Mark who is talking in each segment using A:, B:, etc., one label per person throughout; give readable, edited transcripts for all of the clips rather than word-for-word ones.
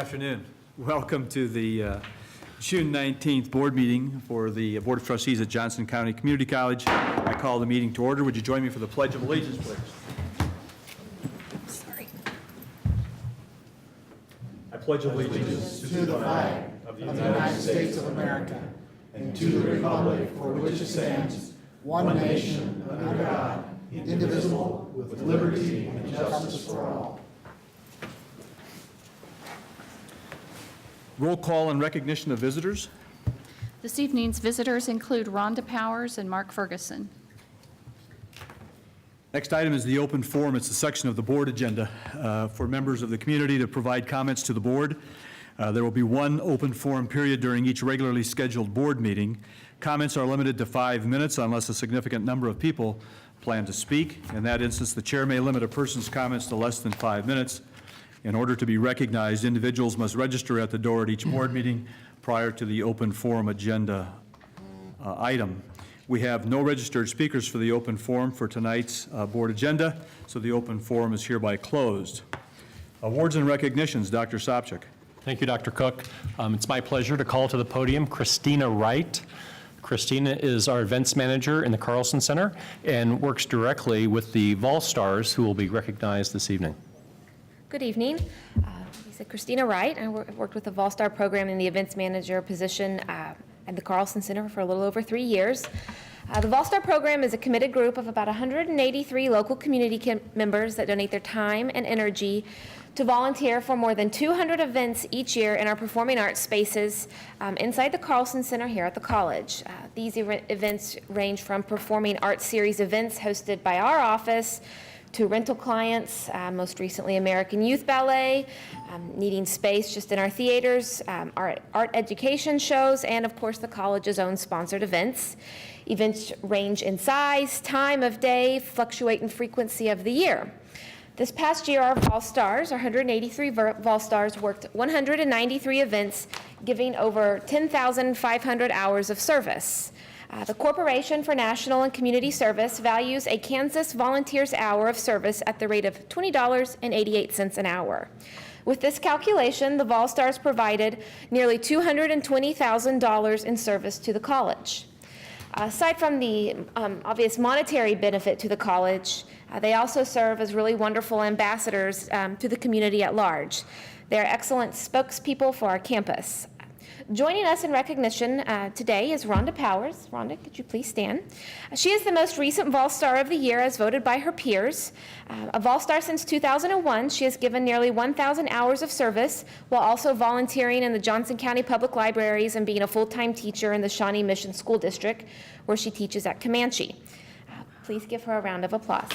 A: afternoon. Welcome to the June 19th board meeting for the Board of Trustees at Johnson County Community College. I call the meeting to order. Would you join me for the Pledge of Allegiance, please?
B: Sorry.
A: I pledge allegiance
C: to the flag of the United States of America and to the republic for which it stands, one nation, under God, indivisible, with liberty and justice for all.
A: Roll call and recognition of visitors.
B: This evening's visitors include Rhonda Powers and Mark Ferguson.
A: Next item is the open forum. It's a section of the board agenda for members of the community to provide comments to the board. There will be one open forum period during each regularly scheduled board meeting. Comments are limited to 5 minutes unless a significant number of people plan to speak. In that instance, the chair may limit a person's comments to less than 5 minutes. In order to be recognized, individuals must register at the door at each board meeting prior to the open forum agenda item. We have no registered speakers for the open forum for tonight's board agenda, so the open forum is hereby closed. Awards and recognitions, Dr. Sopcich.
D: Thank you, Dr. Cook. It's my pleasure to call to the podium Christina Wright. Christina is our events manager in the Carlson Center and works directly with the Volstars, who will be recognized this evening.
E: Good evening. Lisa Christina Wright. I've worked with the Volstar program in the events manager position at the Carlson Center for a little over 3 years. The Volstar program is a committed group of about 183 local community members that donate their time and energy to volunteer for more than 200 events each year in our performing arts spaces inside the Carlson Center here at the college. These events range from performing arts series events hosted by our office to rental clients, most recently American Youth Ballet, needing space just in our theaters, our art education shows, and of course the college's own sponsored events. Events range in size, time of day, fluctuate in frequency of the year. This past year, our Volstars, our 183 Volstars, worked 193 events, giving over 10,500 hours of service. The Corporation for National and Community Service values a Kansas volunteer's hour of service at the rate of $20.88 an hour. With this calculation, the Volstars provided nearly $220,000 in service to the college. Aside from the obvious monetary benefit to the college, they also serve as really wonderful ambassadors to the community at large. They're excellent spokespeople for our campus. Joining us in recognition today is Rhonda Powers. Rhonda, could you please stand? She is the most recent Volstar of the Year as voted by her peers. A Volstar since 2001, she has given nearly 1,000 hours of service while also volunteering in the Johnson County Public Libraries and being a full-time teacher in the Shawnee Mission School District, where she teaches at Comanche. Please give her a round of applause.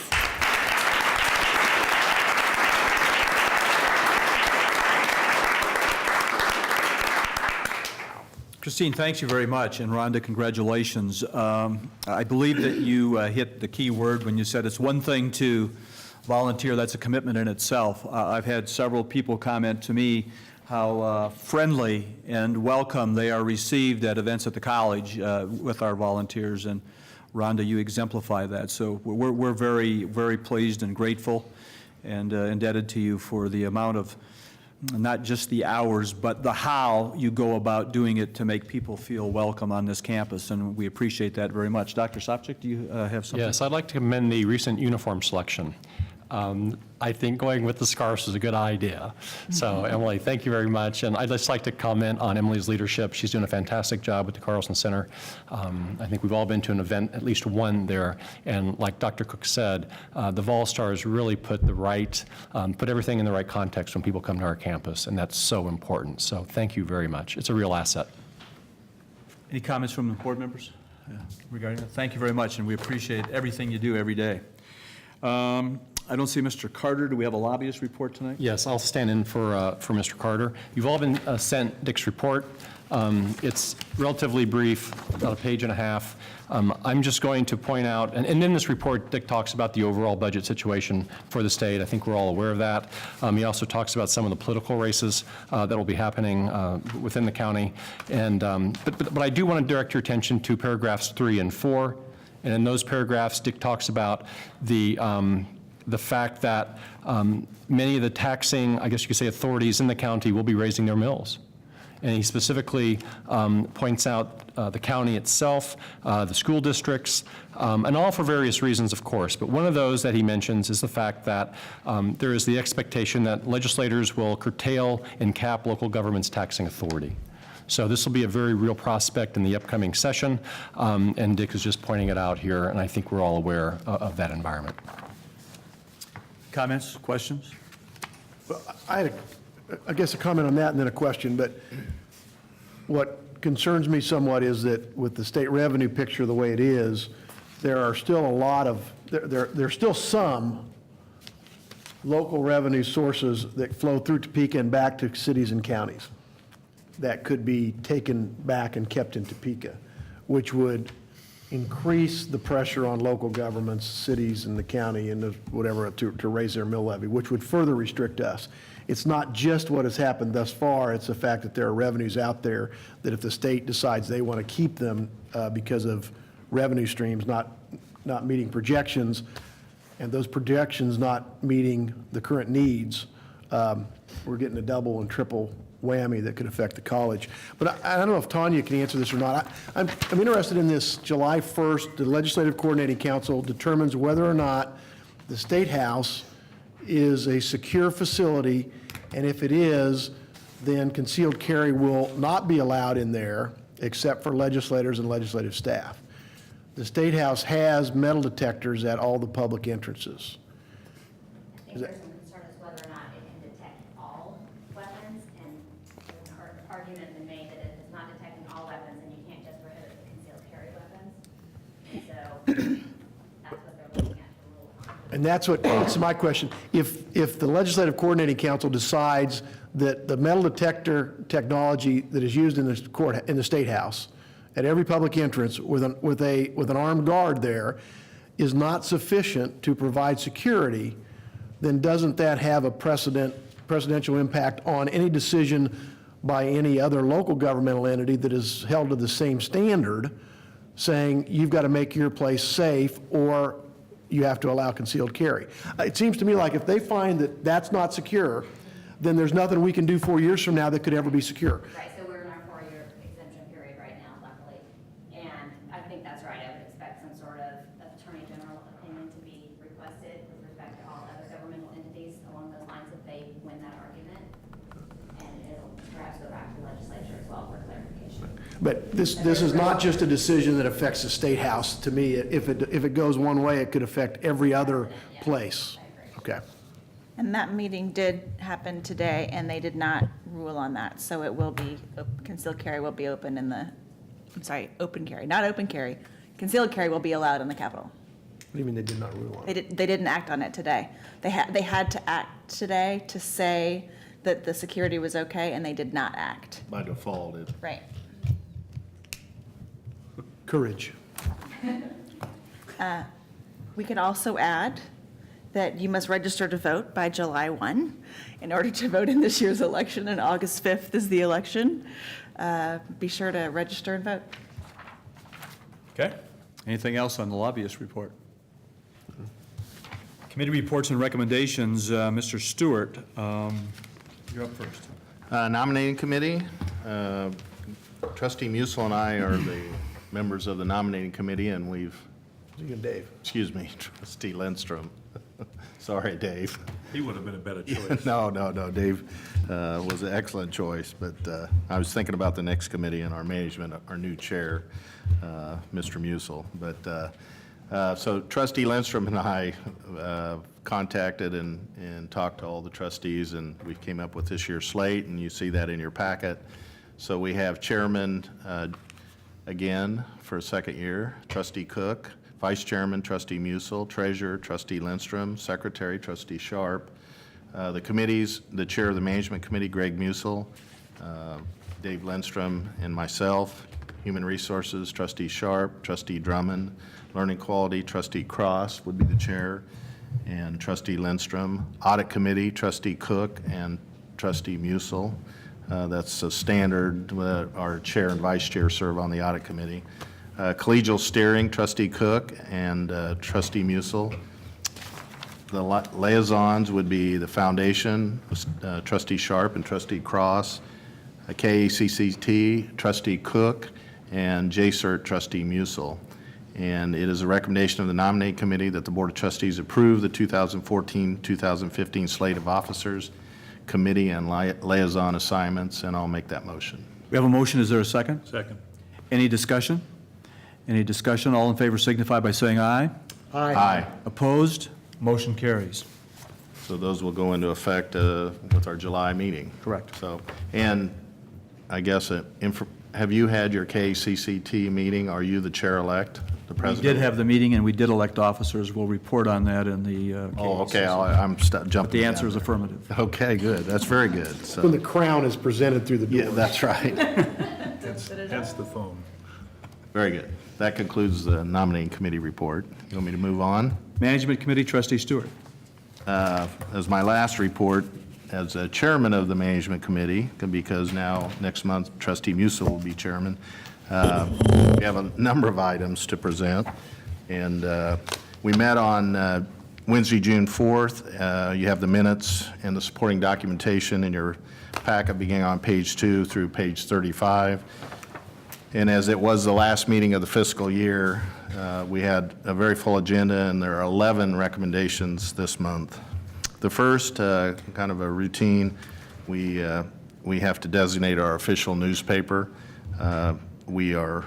A: Christine, thanks you very much, and Rhonda, congratulations. I believe that you hit the key word when you said it's one thing to volunteer, that's a commitment in itself. I've had several people comment to me how friendly and welcome they are received at events at the college with our volunteers, and Rhonda, you exemplify that. So we're very, very pleased and grateful and indebted to you for the amount of not just the hours, but the how you go about doing it to make people feel welcome on this campus, and we appreciate that very much. Dr. Sopcich, do you have something?
D: Yes, I'd like to commend the recent uniform selection. I think going with the scarves is a good idea. So, Emily, thank you very much. And I'd just like to comment on Emily's leadership. She's doing a fantastic job with the Carlson Center. I think we've all been to an event, at least one there. And like Dr. Cook said, the Volstars really put everything in the right context when people come to our campus. And that's so important. So thank you very much. It's a real asset.
A: Any comments from the board members regarding that? Thank you very much, and we appreciate everything you do every day. I don't see Mr. Carter. Do we have a lobbyist report tonight?
D: Yes, I'll stand in for Mr. Carter. You've all been sent Dick's report. It's relatively brief, about a page and a half. I'm just going to point out, and in this report, Dick talks about the overall budget situation for the state. I think we're all aware of that. He also talks about some of the political races that will be happening within the county. And but I do want to direct your attention to paragraphs 3 and 4. And in those paragraphs, Dick talks about the the fact that many of the taxing, I guess you could say, authorities in the county will be raising their mills. And he specifically points out the county itself, the school districts, and all for various reasons, of course. But one of those that he mentions is the fact that there is the expectation that legislators will curtail and cap local government's taxing authority. So this will be a very real prospect in the upcoming session, and Dick is just pointing it out here, and I think we're all aware of that environment.
A: Comments, questions?
F: I had, I guess, a comment on that and then a question, but what concerns me somewhat is that with the state revenue picture the way it is, there are still a lot of, there's still some local revenue sources that flow through Topeka and back to cities and counties that could be taken back and kept in Topeka, which would increase the pressure on local governments, cities and the county and whatever to raise their mill levy, which would further restrict us. It's not just what has happened thus far, it's the fact that there are revenues out there that if the state decides they want to keep them because of revenue streams not meeting projections, and those projections not meeting the current needs, we're getting a double and triple whammy that could affect the college. But I don't know if Tanya can answer this or not. I'm interested in this July 1st, the Legislative Coordinating Council determines whether or not the State House is a secure facility, and if it is, then concealed carry will not be allowed in there except for legislators and legislative staff. The State House has metal detectors at all the public entrances.
G: I think there's some concern as whether or not it can detect all weapons, and there's an argument been made that if it's not detecting all weapons, then you can't just prohibit the concealed carry weapons. And so that's what they're looking at to rule on.
F: And that's my question. If the Legislative Coordinating Council decides that the metal detector technology that is used in the State House at every public entrance with an armed guard there is not sufficient to provide security, then doesn't that have a precedential impact on any decision by any other local governmental entity that is held to the same standard, saying you've got to make your place safe or you have to allow concealed carry? It seems to me like if they find that that's not secure, then there's nothing we can do 4 years from now that could ever be secure.
G: Right, so we're in our 4-year exemption period right now, luckily. And I think that's right. I would expect some sort of Attorney General opinion to be requested with respect to all other governmental entities along those lines if they win that argument. And it'll perhaps go back to the legislature as well for clarification.
F: But this is not just a decision that affects the State House. To me, if it goes one way, it could affect every other place. Okay.
H: And that meeting did happen today, and they did not rule on that. So it will be, concealed carry will be open in the, I'm sorry, open carry, not open carry. Concealed carry will be allowed in the Capitol.
F: What do you mean they did not rule on it?
H: They didn't act on it today. They had to act today to say that the security was okay, and they did not act.
I: By default, it.
H: Right.
F: Courage.
H: We could also add that you must register to vote by July 1 in order to vote in this year's election, and August 5th is the election. Be sure to register and vote.
A: Okay. Anything else on the lobbyist report? Committee reports and recommendations. Mr. Stewart, you're up first.
I: Nominating committee, Trustee Musil and I are the members of the nominating committee, and we've,
F: You and Dave.
I: excuse me, Trustee Lindstrom. Sorry, Dave.
A: He would have been a better choice.
I: No, Dave was an excellent choice, but I was thinking about the next committee and our management, our new chair, Mr. Musil. But so Trustee Lindstrom and I contacted and talked to all the trustees, and we came up with this year's slate, and you see that in your packet. So we have chairman again for a second year, Trustee Cook. Vice Chairman, Trustee Musil. Treasurer, Trustee Lindstrom. Secretary, Trustee Sharp. The committees, the Chair of the Management Committee, Greg Musil. Dave Lindstrom and myself. Human Resources, Trustee Sharp. Trustee Drummond. Learning Quality, Trustee Cross would be the Chair, and Trustee Lindstrom. Audit Committee, Trustee Cook and Trustee Musil. That's a standard. Our Chair and Vice Chair serve on the Audit Committee. Collegial Steering, Trustee Cook and Trustee Musil. The liaisons would be the foundation, trustee Sharp and trustee Cross, KACCT, trustee Cook, and JCERT, trustee Musil. And it is a recommendation of the nominating committee that the Board of Trustees approve the 2014-2015 slate of officers, committee, and liaison assignments, and I'll make that motion.
A: We have a motion. Is there a second?
J: Second.
A: Any discussion? Any discussion? All in favor signify by saying aye.
I: Aye.
A: Opposed? Motion carries.
I: So those will go into effect with our July meeting.
A: Correct.
I: So, and I guess, have you had your KCCT meeting? Are you the chair-elect, the
A: We
I: president?
A: did have the meeting, and we did elect officers. We'll report on that in the
I: Oh, okay,
A: KCCC.
I: I'm jumping.
A: The answer
I: down
A: is
I: there.
A: affirmative.
I: Okay, good. That's very good. So,
F: When the crown is presented through the door.
I: yeah, that's right.
J: Hence the phone.
I: Very good. That concludes the nominating committee report. You want me to move on?
A: Management Committee, Trustee Stewart.
I: As my last report, as a chairman of the management committee, because now, next month, trustee Musil will be chairman, we have a number of items to present. And we met on Wednesday, June 4th. You have the minutes and the supporting documentation in your packet beginning on page 2 through page 35. And as it was the last meeting of the fiscal year, we had a very full agenda, and there are 11 recommendations this month. The first, kind of a routine, we have to designate our official newspaper. We are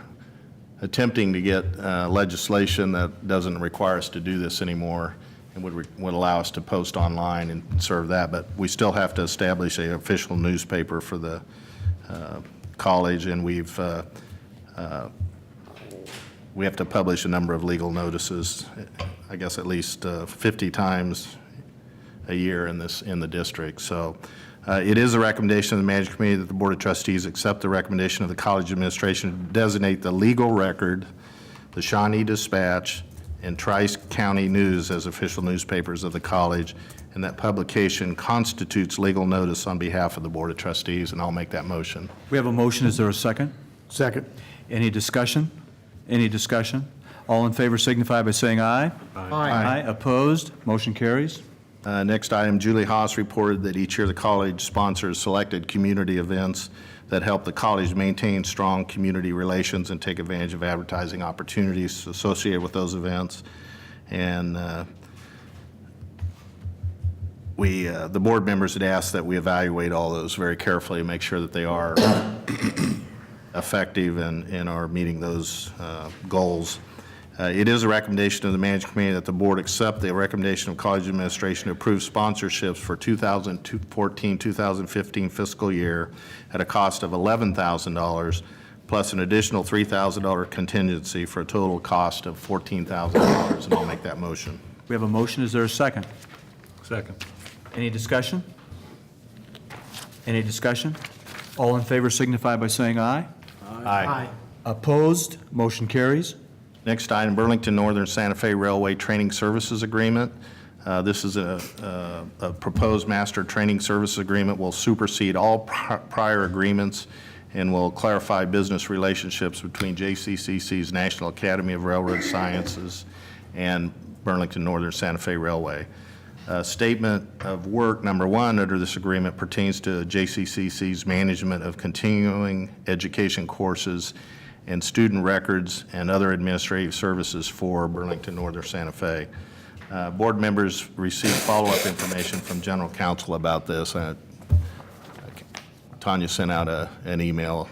I: attempting to get legislation that doesn't require us to do this anymore and would allow us to post online and serve that, but we still have to establish an official newspaper for the college, and we have to publish a number of legal notices, I guess at least 50 times a year in the district. So it is a recommendation of the Management Committee that the Board of Trustees accept the recommendation of the college administration to designate the Legal Record, the Shawnee Dispatch, and Trice County News as official newspapers of the college, and that publication constitutes legal notice on behalf of the Board of Trustees, and I'll make that motion.
A: We have a motion. Is there a second?
F: Second.
A: Any discussion? Any discussion? All in favor signify by saying aye. Aye. Opposed? Motion carries.
I: Next item, Julie Haas reported that each year the college sponsors selected community events that help the college maintain strong community relations and take advantage of advertising opportunities associated with those events. And the board members had asked that we evaluate all those very carefully and make sure that they are effective and are meeting those goals. It is a recommendation of the Management Committee that the board accept the recommendation of college administration to approve sponsorships for 2014-2015 fiscal year at a cost of $11,000 plus an additional $3,000 contingency for a total cost of $14,000, and I'll make that motion.
A: We have a motion. Is there a second?
J: Second.
A: Any discussion? Any discussion? All in favor signify by saying aye.
I: Aye.
A: Opposed? Motion carries.
I: Next item, Burlington Northern Santa Fe Railway Training Services Agreement. This is a proposed master training services agreement will supersede all prior agreements and will clarify business relationships between JCCC's National Academy of Railroad Sciences and Burlington Northern Santa Fe Railway. Statement of work number 1 under this agreement pertains to JCCC's management of continuing education courses and student records and other administrative services for Burlington Northern Santa Fe. Board members received follow-up information from General Counsel about this. Tanya sent out an email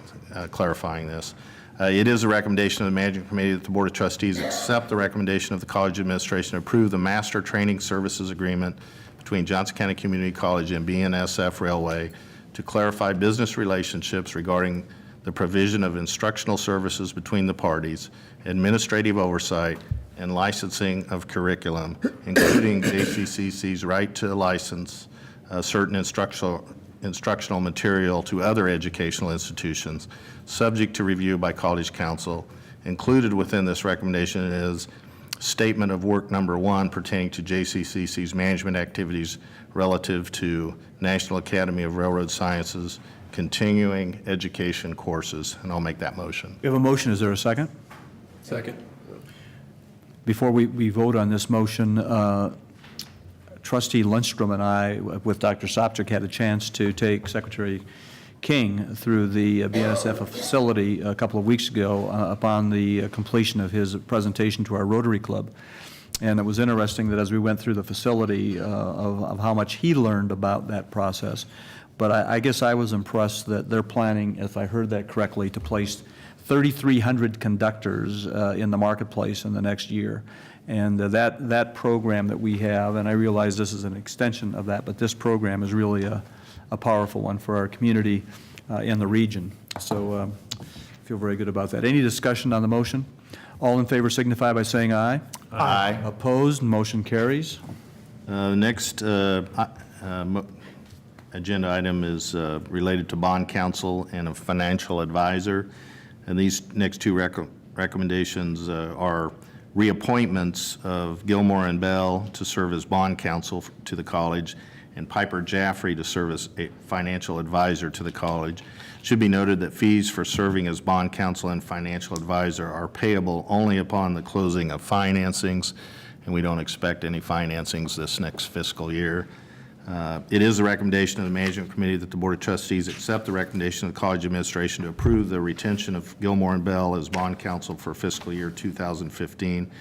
I: clarifying this. It is a recommendation of the Management Committee that the Board of Trustees accept the recommendation of the college administration to approve the Master Training Services Agreement between Johnson County Community College and BNSF Railway to clarify business relationships regarding the provision of instructional services between the parties, administrative oversight, and licensing of curriculum, including JCCC's right to license certain instructional material to other educational institutions, subject to review by College Counsel. Included within this recommendation is statement of work number 1 pertaining to JCCC's management activities relative to National Academy of Railroad Sciences continuing education courses, and I'll make that motion.
A: We have a motion. Is there a second?
J: Second.
A: Before we vote on this motion, Trustee Lundstrom and I, with Dr. Sopcich, had a chance to take Secretary King through the BNSF facility a couple of weeks ago upon the completion of his presentation to our Rotary Club. And it was interesting that as we went through the facility of how much he learned about that process. But I guess I was impressed that they're planning, if I heard that correctly, to place 3,300 conductors in the marketplace in the next year. And that program that we have, and I realize this is an extension of that, but this program is really a powerful one for our community in the region. So I feel very good about that. Any discussion on the motion? All in favor signify by saying aye.
I: Aye.
A: Opposed, motion carries.
I: Next agenda item is related to bond counsel and a financial advisor. And these next two recommendations are reappointments of Gilmore and Bell to serve as bond counsel to the college, and Piper Jaffrey to serve as a financial advisor to the college. It should be noted that fees for serving as bond counsel and financial advisor are payable only upon the closing of financings, and we don't expect any financings this next fiscal year. It is the recommendation of the Management Committee that the Board of Trustees accept the recommendation of the College Administration to approve the retention of Gilmore and Bell as bond counsel for fiscal year 2015.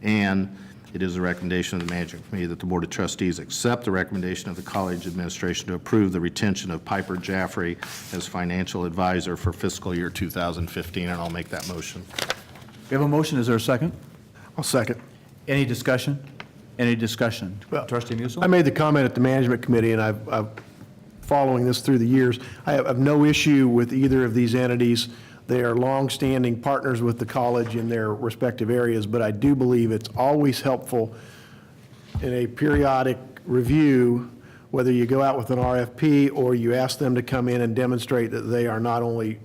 I: And it is the recommendation of the Management Committee that the Board of Trustees accept the recommendation of the College Administration to approve the retention of Piper Jaffrey as financial advisor for fiscal year 2015, and I'll make that motion.
A: We have a motion. Is there a second?
F: I'll second.
A: Any discussion? Any discussion?
F: Well,
A: Trustee Musil?
F: I made the comment at the Management Committee, and I've following this through the years, I have no issue with either of these entities. They are longstanding partners with the college in their respective areas, but I do believe it's always helpful in a periodic review, whether you go out with an RFP or you ask them to come in and demonstrate that they are not only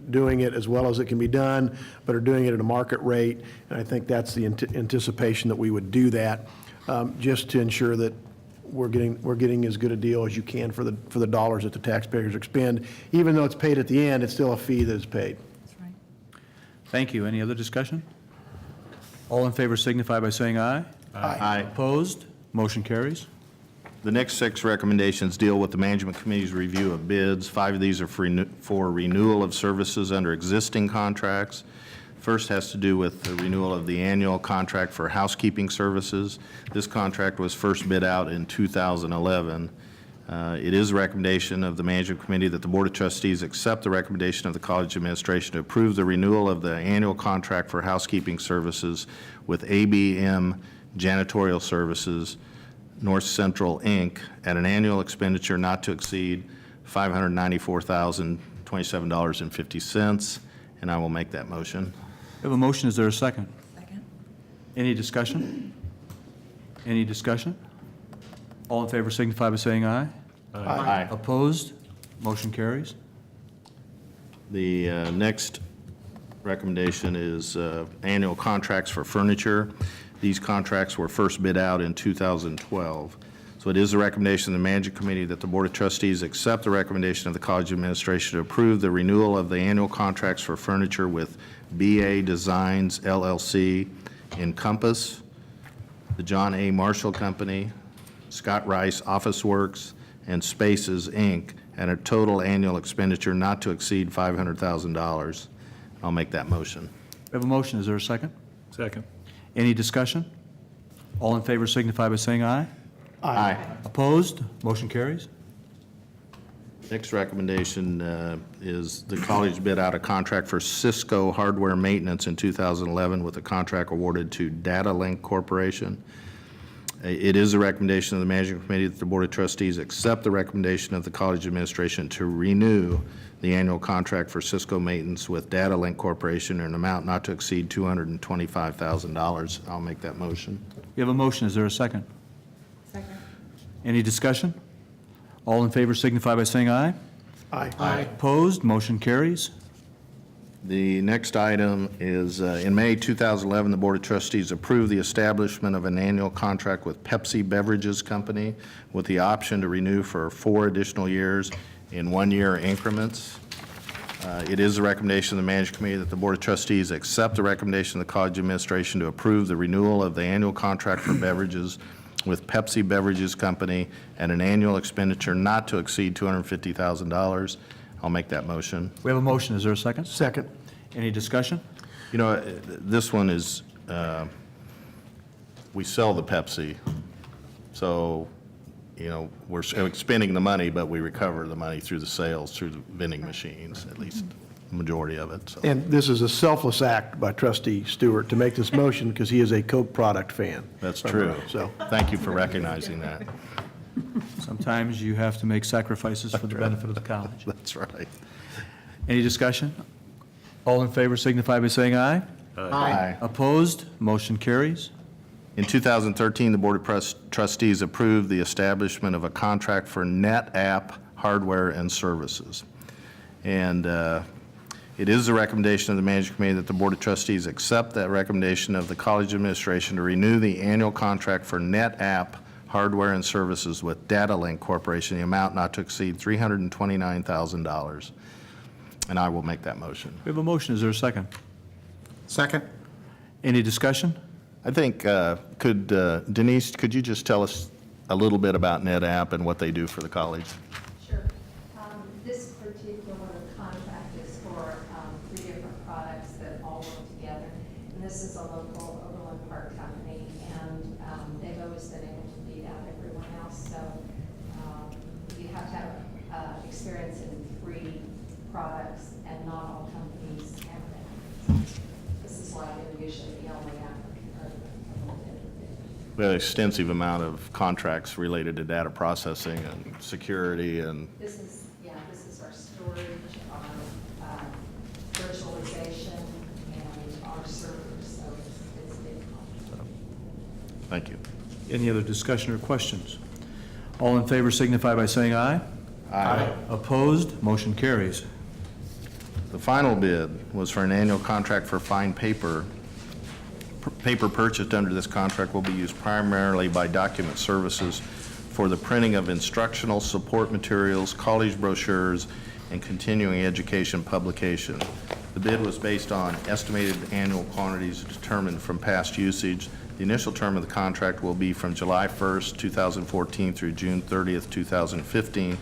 F: doing it as well as it can be done, but are doing it at a market rate. And I think that's the anticipation that we would do that, just to ensure that we're getting as good a deal as you can for the dollars that the taxpayers expend. Even though it's paid at the end, it's still a fee that is paid.
A: Thank you. Any other discussion? All in favor signify by saying aye.
I: Aye.
A: Opposed? Motion carries.
I: The next 6 recommendations deal with the Management Committee's review of bids. 5 of these are for renewal of services under existing contracts. First has to do with the renewal of the annual contract for housekeeping services. This contract was first bid out in 2011. It is a recommendation of the Management Committee that the Board of Trustees accept the recommendation of the College Administration to approve the renewal of the annual contract for housekeeping services with ABM Janitorial Services, North Central, Inc., at an annual expenditure not to exceed $594,027.50, and I will make that motion.
A: We have a motion. Is there a second? Second. Any discussion? Any discussion? All in favor signify by saying aye.
I: Aye.
A: Opposed? Motion carries.
I: The next recommendation is annual contracts for furniture. These contracts were first bid out in 2012. So it is the recommendation of the Management Committee that the Board of Trustees accept the recommendation of the College Administration to approve the renewal of the annual contracts for furniture with BA Designs, LLC, Encompass, the John A. Marshall Company, Scott Rice Office Works, and Spaces, Inc., at a total annual expenditure not to exceed $500,000. I'll make that motion.
A: We have a motion. Is there a second?
J: Second.
A: Any discussion? All in favor signify by saying aye.
I: Aye.
A: Opposed? Motion carries.
I: Next recommendation is the college bid out a contract for Cisco hardware maintenance in 2011 with a contract awarded to DataLink Corporation. It is a recommendation of the Management Committee that the Board of Trustees accept the recommendation of the College Administration to renew the annual contract for Cisco maintenance with DataLink Corporation in an amount not to exceed $225,000. I'll make that motion.
A: We have a motion. Is there a second? Second. Any discussion? All in favor signify by saying aye.
F: Aye.
A: Opposed? Motion carries.
I: The next item is, in May 2011, the Board of Trustees approved the establishment of an annual contract with Pepsi Beverages Company with the option to renew for 4 additional years in 1-year increments. It is the recommendation of the Management Committee that the Board of Trustees accept the recommendation of the College Administration to approve the renewal of the annual contract for beverages with Pepsi Beverages Company at an annual expenditure not to exceed $250,000. I'll make that motion.
A: We have a motion. Is there a second?
F: Second.
A: Any discussion?
I: You know, this one is, we sell the Pepsi, so, you know, we're expending the money, but we recover the money through the sales, through the vending machines, at least the majority of it, so.
F: And this is a selfless act by trustee Stewart to make this motion because he is a Coke product fan.
I: That's true.
F: So,
I: Thank you for recognizing that.
A: Sometimes you have to make sacrifices for the benefit of the college.
I: That's right.
A: Any discussion? All in favor signify by saying aye.
I: Aye.
A: Opposed? Motion carries.
I: In 2013, the Board of Trustees approved the establishment of a contract for NetApp hardware and services. And it is the recommendation of the Management Committee that the Board of Trustees accept that recommendation of the College Administration to renew the annual contract for NetApp hardware and services with DataLink Corporation, the amount not to exceed $329,000. And I will make that motion.
A: We have a motion. Is there a second?
C: Second.
A: Any discussion?
I: I think, Denise, could you just tell us a little bit about NetApp and what they do for the college?
K: Sure. This particular contract is for 3 different products that all work together. And this is a local Overland Park company, and they've always been able to beat out everyone else. So you have to have experience in 3 products, and not all companies have that. This is why they're usually the only applicant or the
I: We have an extensive amount of contracts related to data processing and security and,
K: This is our storage, our virtualization, and our servers, so it's a big contract.
I: thank you.
A: Any other discussion or questions? All in favor signify by saying aye.
I: Aye.
A: Opposed? Motion carries.
I: The final bid was for an annual contract for fine paper. Paper purchased under this contract will be used primarily by Document Services for the printing of instructional support materials, college brochures, and continuing education publication. The bid was based on estimated annual quantities determined from past usage. The initial term of the contract will be from July 1st, 2014 through June 30th, 2015,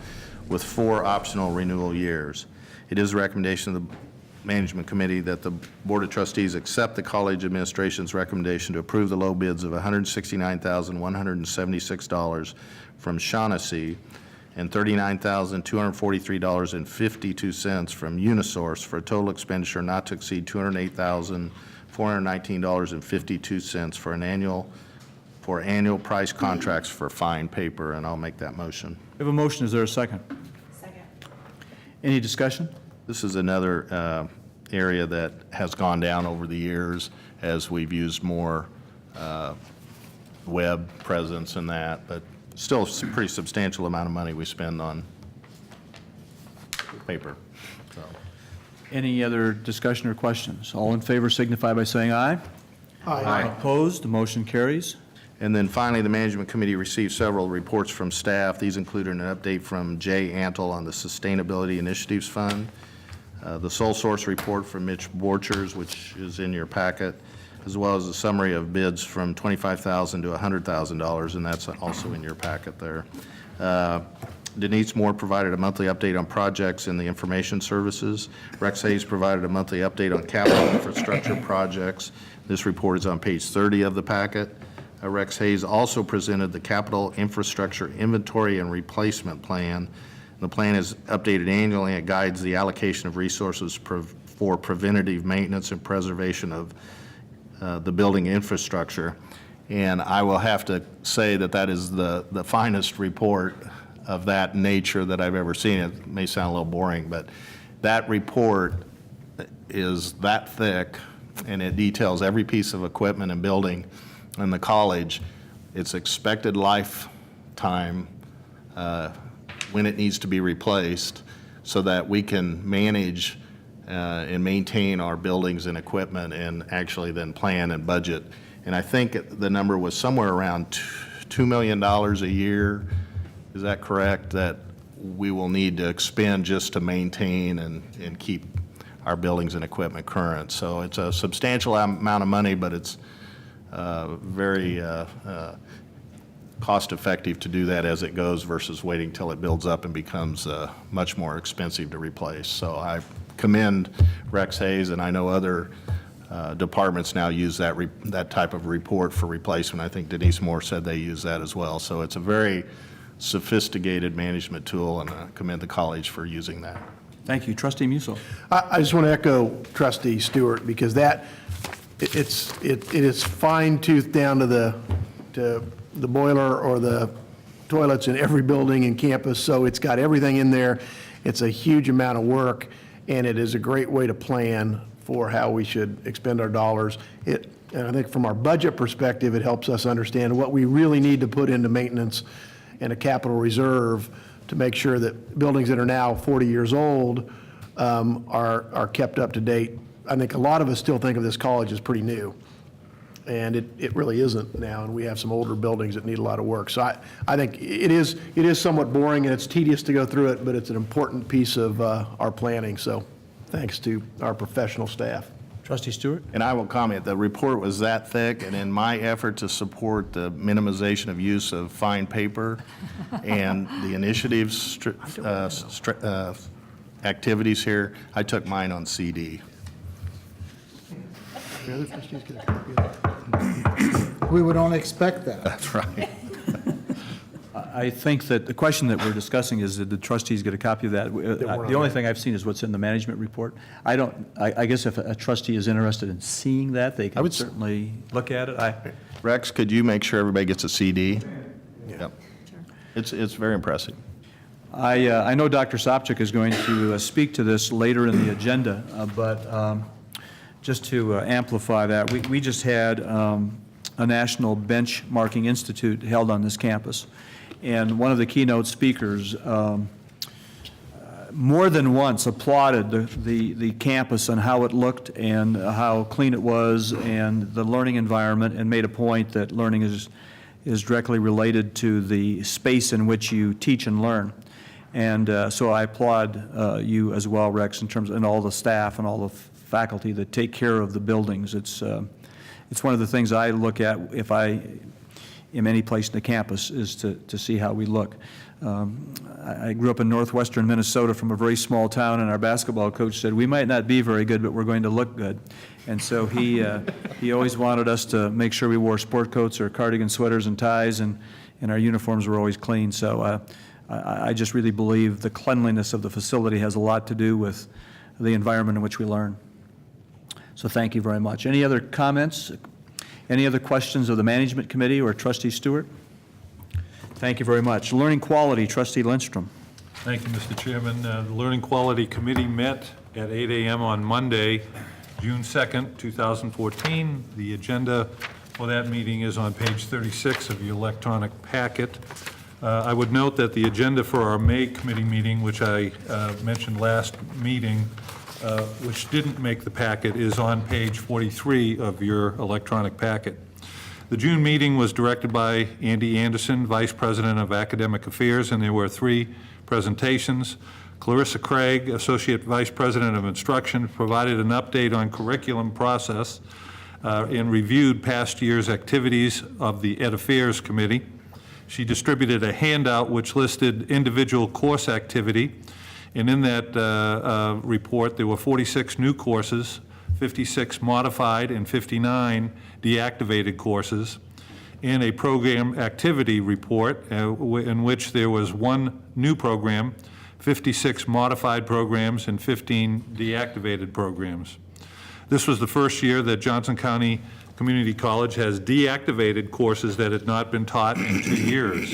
I: with 4 optional renewal years. It is a recommendation of the Management Committee that the Board of Trustees accept the college administration's recommendation to approve the low bids of $169,176 from Shaughnessy and $39,243.52 from Unisource for a total expenditure not to exceed $208,419.52 for annual price contracts for fine paper, and I'll make that motion.
A: We have a motion. Is there a second?
H: Second.
A: Any discussion?
I: This is another area that has gone down over the years as we've used more web presence and that, but still a pretty substantial amount of money we spend on paper. So,
A: Any other discussion or questions? All in favor signify by saying aye.
F: aye.
A: Opposed? The motion carries.
I: and then finally, the Management Committee received several reports from staff. These included an update from Jay Antle on the Sustainability Initiatives Fund, the sole source report from Mitch Borchers, which is in your packet, as well as a summary of bids from $25,000 to $100,000, and that's also in your packet there. Denise Moore provided a monthly update on projects in the information services. Rex Hayes provided a monthly update on capital infrastructure projects. This report is on page 30 of the packet. Rex Hayes also presented the capital infrastructure inventory and replacement plan. The plan is updated annually and it guides the allocation of resources for preventative maintenance and preservation of the building infrastructure. And I will have to say that that is the finest report of that nature that I've ever seen. It may sound a little boring, but that report is that thick, and it details every piece of equipment and building in the college, its expected lifetime, when it needs to be replaced, so that we can manage and maintain our buildings and equipment and actually then plan and budget. And I think the number was somewhere around $2 million a year. Is that correct? That we will need to expend just to maintain and keep our buildings and equipment current. So it's a substantial amount of money, but it's very cost-effective to do that as it goes versus waiting till it builds up and becomes much more expensive to replace. So I commend Rex Hayes, and I know other departments now use that type of report for replacement. I think Denise Moore said they use that as well. So it's a very sophisticated management tool, and I commend the college for using that.
A: Thank you. Trustee Musil.
F: I just want to echo Trustee Stewart, because it is fine-toothed down to the boiler or the toilets in every building and campus, so it's got everything in there. It's a huge amount of work, and it is a great way to plan for how we should expend our dollars. And I think from our budget perspective, it helps us understand what we really need to put into maintenance and a capital reserve to make sure that buildings that are now 40 years old are kept up to date. I think a lot of us still think of this college as pretty new, and it really isn't now, and we have some older buildings that need a lot of work. So I think it is somewhat boring, and it's tedious to go through it, but it's an important piece of our planning. So thanks to our professional staff.
A: Trustee Stewart.
I: And I will comment, the report was that thick, and in my effort to support the minimization of use of fine paper and the initiatives, activities here, I took mine on CD.
F: The other trustees get a copy of that?
C: We would only expect that.
I: That's right.
A: I think that the question that we're discussing is, did the trustees get a copy of that? The only thing I've seen is what's in the management report. I guess if a trustee is interested in seeing that, they can certainly look at it.
I: Rex, could you make sure everybody gets a CD? Yep. It's very impressive.
A: I know Dr. Sopcich is going to speak to this later in the agenda, but just to amplify that, we just had a National Benchmarking Institute held on this campus. And one of the keynote speakers more than once applauded the campus and how it looked and how clean it was and the learning environment, and made a point that learning is directly related to the space in which you teach and learn. And so I applaud you as well, Rex, in terms of, and all the staff and all the faculty that take care of the buildings. It's one of the things I look at if I am any place in the campus, is to see how we look. I grew up in northwestern Minnesota from a very small town, and our basketball coach said, we might not be very good, but we're going to look good. And so he always wanted us to make sure we wore sport coats or cardigan sweaters and ties, and our uniforms were always clean. So I just really believe the cleanliness of the facility has a lot to do with the environment in which we learn. So thank you very much. Any other comments? Any other questions of the Management Committee or Trustee Stewart? Thank you very much. Learning Quality, Trustee Lindstrom.
J: Thank you, Mr. Chairman. The Learning Quality Committee met at 8 a.m. on Monday, June 2nd, 2014. The agenda for that meeting is on page 36 of your electronic packet. I would note that the agenda for our May committee meeting, which I mentioned last meeting, which didn't make the packet, is on page 43 of your electronic packet. The June meeting was directed by Andy Anderson, Vice President of Academic Affairs, and there were 3 presentations. Clarissa Craig, Associate Vice President of Instruction, provided an update on curriculum process and reviewed past year's activities of the Ed Affairs Committee. She distributed a handout which listed individual course activity, and in that report there were 46 new courses, 56 modified, and 59 deactivated courses, and a program activity report in which there was 1 new program, 56 modified programs, and 15 deactivated programs. This was the first year that Johnson County Community College has deactivated courses that had not been taught in 2 years.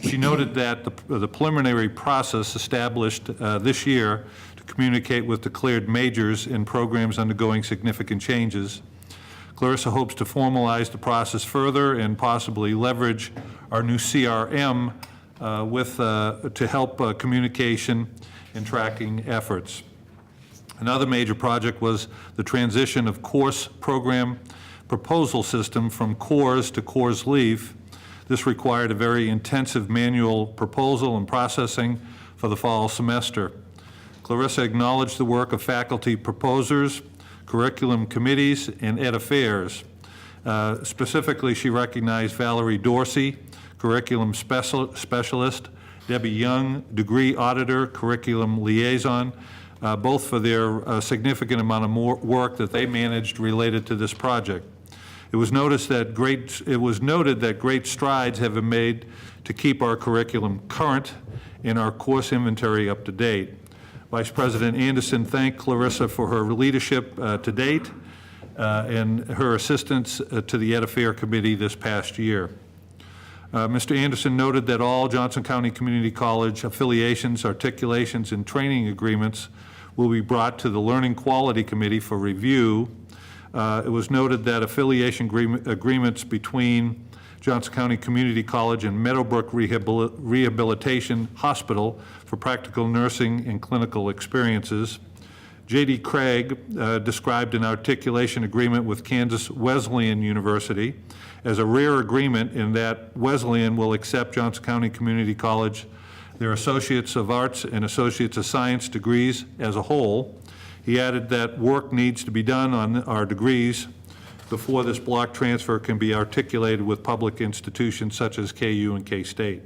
J: She noted that the preliminary process established this year to communicate with declared majors in programs undergoing significant changes. Clarissa hopes to formalize the process further and possibly leverage our new CRM to help communication and tracking efforts. Another major project was the transition of course program proposal system from CORS to CORS Leaf. This required a very intensive manual proposal and processing for the fall semester. Clarissa acknowledged the work of faculty proposers, curriculum committees, and Ed Affairs. Specifically, she recognized Valerie Dorsey, Curriculum Specialist, Debbie Young, Degree Auditor, Curriculum Liaison, both for their significant amount of work that they managed related to this project. It was noted that great strides have been made to keep our curriculum current and our course inventory up to date. Vice President Anderson thanked Clarissa for her leadership to date and her assistance to the Ed Affair Committee this past year. Mr. Anderson noted that all Johnson County Community College affiliations, articulations, and training agreements will be brought to the Learning Quality Committee for review. It was noted that affiliation agreements between Johnson County Community College and Meadowbrook Rehabilitation Hospital for practical nursing and clinical experiences. J.D. Craig described an articulation agreement with Kansas Wesleyan University as a rare agreement in that Wesleyan will accept Johnson County Community College, their Associates of Arts and Associates of Science degrees as a whole. He added that work needs to be done on our degrees before this block transfer can be articulated with public institutions such as KU and K-State.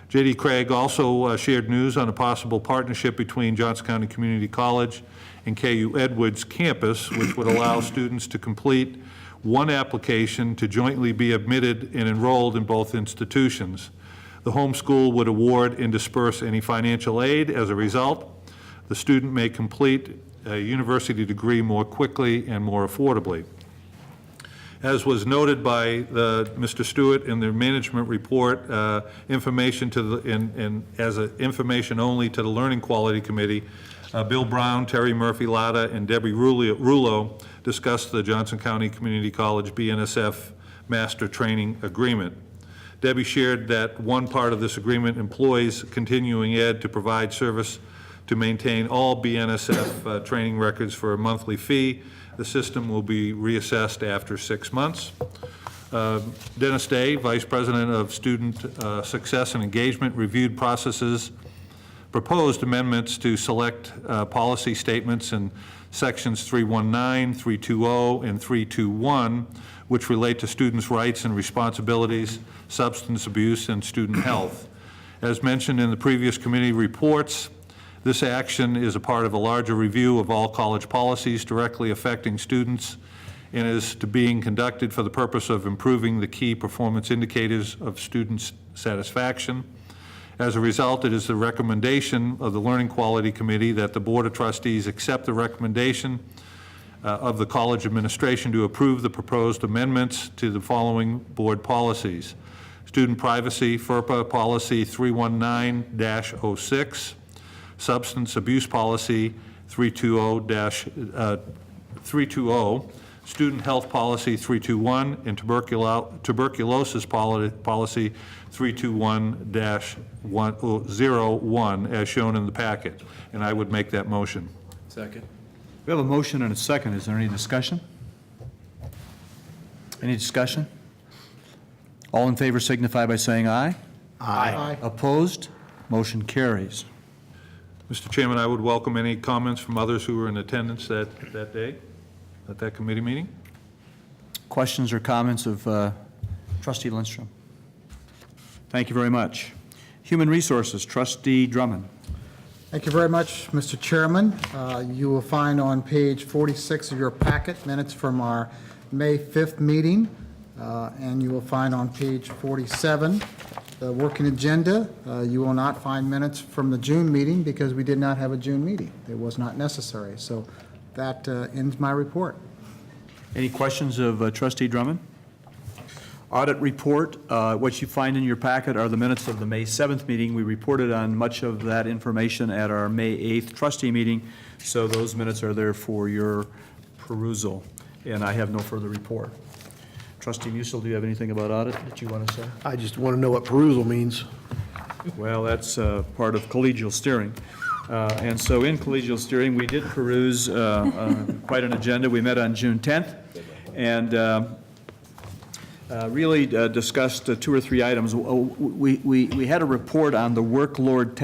J: J.D. Craig also shared news on a possible partnership between Johnson County Community College and KU Edwards campus, which would allow students to complete one application to jointly be admitted and enrolled in both institutions. The home school would award and disperse any financial aid. As a result, the student may complete a university degree more quickly and more affordably. As was noted by Mr. Stewart in the management report, information to the, and as a information only to the Learning Quality Committee, Bill Brown, Terry Murphy-Latta, and Debbie Rulo discussed the Johnson County Community College BNSF Master Training Agreement. Debbie shared that one part of this agreement employs continuing ed to provide service to maintain all BNSF training records for a monthly fee. The system will be reassessed after 6 months. Dennis Day, Vice President of Student Success and Engagement, reviewed proposed amendments to select policy statements in sections 319, 320, and 321, which relate to students' rights and responsibilities, substance abuse, and student health. As mentioned in the previous committee reports, this action is a part of a larger review of all college policies directly affecting students and is being conducted for the purpose of improving the key performance indicators of student satisfaction. As a result, it is the recommendation of the Learning Quality Committee that the Board of Trustees accept the recommendation of the college administration to approve the proposed amendments to the following board policies. Student Privacy, FERPA Policy 319-06, Substance Abuse Policy 320, Student Health Policy 321, and Tuberculosis Policy 321-01, as shown in the packet. And I would make that motion.
A: Second. We have a motion and a second. Is there any discussion? Any discussion? All in favor signify by saying aye.
C: Aye.
A: Opposed? Motion carries.
J: Mr. Chairman, I would welcome any comments from others who were in attendance that day, at that committee meeting.
A: Questions or comments of Trustee Lindstrom? Thank you very much. Human Resources, Trustee Drummond.
C: Thank you very much, Mr. Chairman. You will find on page 46 of your packet minutes from our May 5th meeting, and you will find on page 47 the working agenda. You will not find minutes from the June meeting because we did not have a June meeting. It was not necessary. So that ends my report.
A: Any questions of Trustee Drummond? Audit report, what you find in your packet are the minutes of the May 7th meeting. We reported on much of that information at our May 8th trustee meeting, so those minutes are there for your perusal, and I have no further report. Trustee Musil, do you have anything about audit that you want to say?
F: I just want to know what perusal means.
A: Well, that's part of collegial steering. And so in collegial steering, we did peruse quite an agenda. We met on June 10th and really discussed 2 or 3 items. We had a report on the workload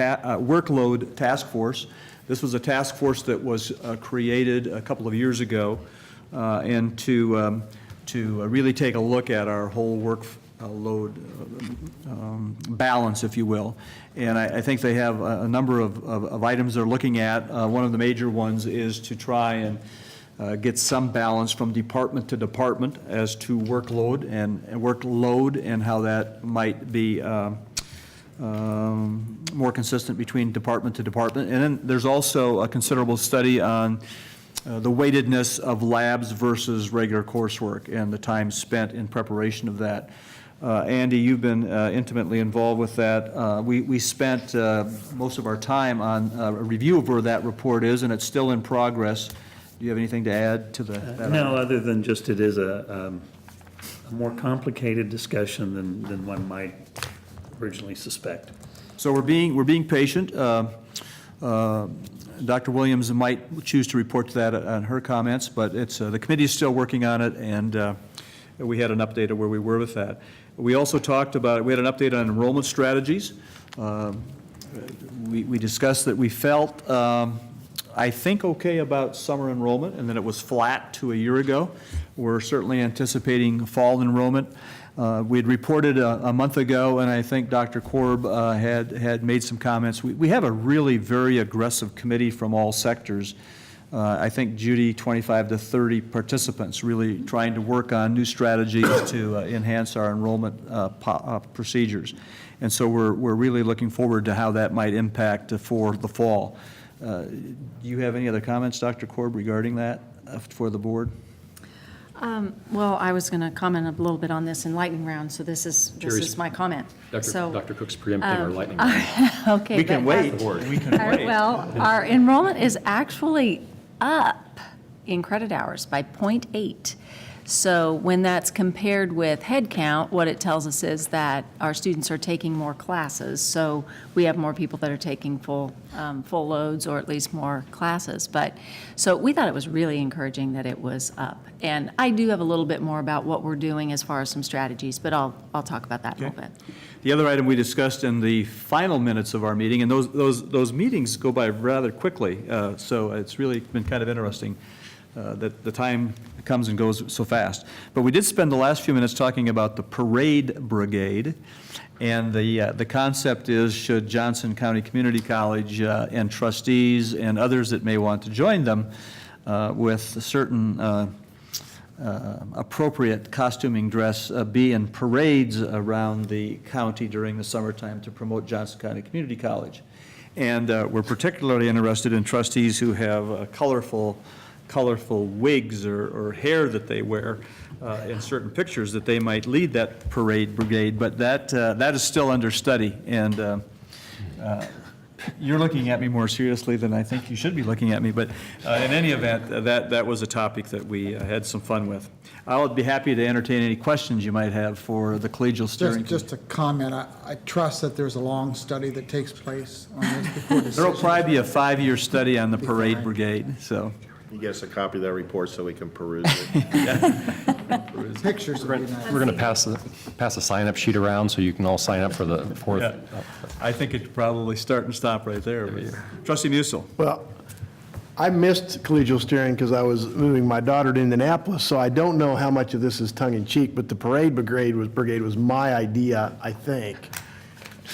A: task force. This was a task force that was created a couple of years ago and to really take a look at our whole load balance, if you will. And I think they have a number of items they're looking at. One of the major ones is to try and get some balance from department to department as to workload and how that might be more consistent between department to department. And then there's also a considerable study on the weightedness of labs versus regular coursework and the time spent in preparation of that. Andy, you've been intimately involved with that. We spent most of our time on a review of where that report is, and it's still in progress. Do you have anything to add to that?
L: No, other than just it is a more complicated discussion than one might originally suspect.
A: So we're being patient. Dr. Williams might choose to report to that on her comments, but it's the committee is still working on it, and we had an update of where we were with that. We also talked about, we had an update on enrollment strategies. We discussed that we felt, I think, okay about summer enrollment, and that it was flat to a year ago. We're certainly anticipating fall enrollment. We had reported a month ago, and I think Dr. Korb had made some comments. We have a really very aggressive committee from all sectors. I think, Judy, 25 to 30 participants really trying to work on new strategies to enhance our enrollment procedures. And so we're really looking forward to how that might impact for the fall. Do you have any other comments, Dr. Korb, regarding that for the board?
M: Well, I was going to comment a little bit on this in lightning round, so this is my comment.
D: Dr. Cook's preempting our lightning round.
M: Okay.
A: We can wait. We can wait.
M: Well, our enrollment is actually up in credit hours by 0.8. So when that's compared with head count, what it tells us is that our students are taking more classes. So we have more people that are taking full loads, or at least more classes. But so we thought it was really encouraging that it was up. And I do have a little bit more about what we're doing as far as some strategies, but I'll talk about that in a little bit.
A: The other item we discussed in the final minutes of our meeting, and those meetings go by rather quickly, so it's really been kind of interesting that the time comes and goes so fast. But we did spend the last few minutes talking about the parade brigade, and the concept is, should Johnson County Community College and trustees and others that may want to join them with certain appropriate costuming dress be in parades around the county during the summertime to promote Johnson County Community College. And we're particularly interested in trustees who have colorful wigs or hair that they wear in certain pictures, that they might lead that parade brigade. But that is still under study, and you're looking at me more seriously than I think you should be looking at me. But in any event, that was a topic that we had some fun with. I'll be happy to entertain any questions you might have for the Collegial Steering Committee.
C: Just a comment, I trust that there's a long study that takes place on this before decision.
A: There will probably be a 5-year study on the parade brigade, so.
I: You get us a copy of that report so we can peruse it.
C: Pictures would be nice.
D: We're going to pass a sign-up sheet around so you can all sign up for the 4th.
A: Yeah. I think it'd probably start and stop right there. Trustee Musil.
F: Well, I missed collegial steering because I was moving my daughter to Indianapolis, so I don't know how much of this is tongue-in-cheek, but the parade brigade was my idea, I think.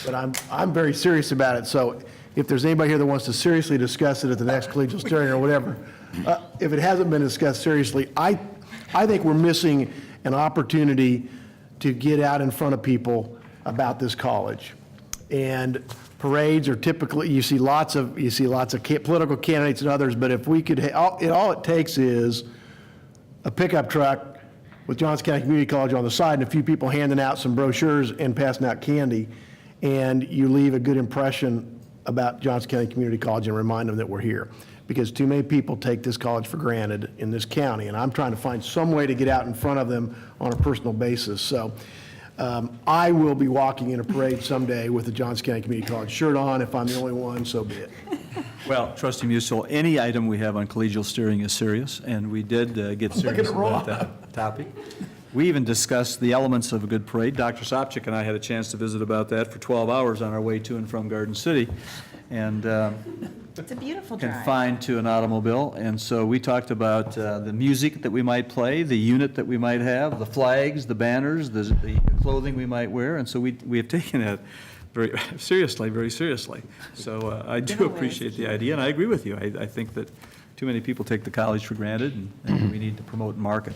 F: But I'm very serious about it, so if there's anybody here that wants to seriously discuss it at the next collegial steering or whatever, if it hasn't been discussed seriously, I think we're missing an opportunity to get out in front of people about this college. And parades are typically, you see lots of political candidates and others, but if we could, all it takes is a pickup truck with Johnson County Community College on the side and a few people handing out some brochures and passing out candy, and you leave a good impression about Johnson County Community College and remind them that we're here. Because too many people take this college for granted in this county, and I'm trying to find some way to get out in front of them on a personal basis. So I will be walking in a parade someday with the Johnson County Community College shirt on. If I'm the only one, so be it.
A: Well, Trustee Musil, any item we have on collegial steering is serious, and we did get serious about that topic. We even discussed the elements of a good parade. Dr. Sopcich and I had a chance to visit about that for 12 hours on our way to and from Garden City. And
H: It's a beautiful drive.
A: confined to an automobile. And so we talked about the music that we might play, the unit that we might have, the flags, the banners, the clothing we might wear. And so we have taken that very seriously. So I do appreciate the idea, and I agree with you. I think that too many people take the college for granted, and we need to promote and market.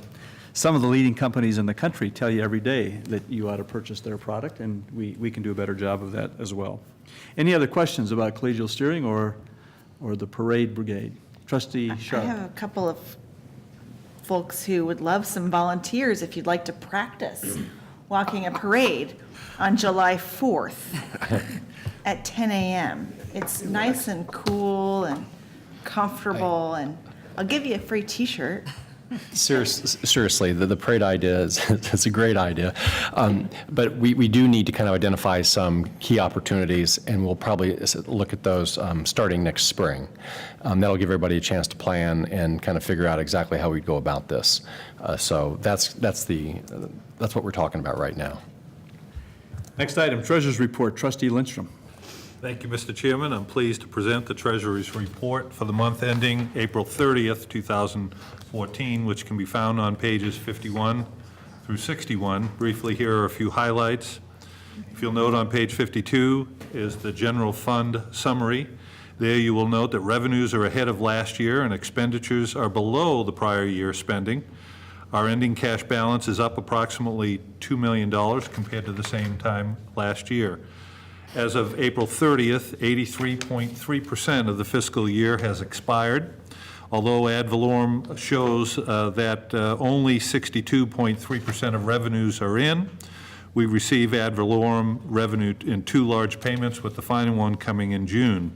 A: Some of the leading companies in the country tell you every day that you ought to purchase their product, and we can do a better job of that as well. Any other questions about collegial steering or the parade brigade? Trustee Sharp.
H: I have a couple of folks who would love some volunteers if you'd like to practice walking a parade on July 4th at 10 a.m. It's nice and cool and comfortable, and I'll give you a free T-shirt.
D: Seriously, the parade idea is it's a great idea. But we do need to kind of identify some key opportunities, and we'll probably look at those starting next spring. That'll give everybody a chance to plan and kind of figure out exactly how we go about this. So that's what we're talking about right now.
A: Next item, Treasurer's Report. Trustee Lindstrom.
J: Thank you, Mr. Chairman. I'm pleased to present the Treasury's report for the month ending April 30th, 2014, which can be found on pages 51 through 61. Briefly, here are a few highlights. If you'll note, on page 52 is the general fund summary. There you will note that revenues are ahead of last year and expenditures are below the prior year spending. Our ending cash balance is up approximately $2 million compared to the same time last year. As of April 30th, 83.3% of the fiscal year has expired. Although ad valorem shows that only 62.3% of revenues are in, we receive ad valorem revenue in 2 large payments, with the final one coming in June.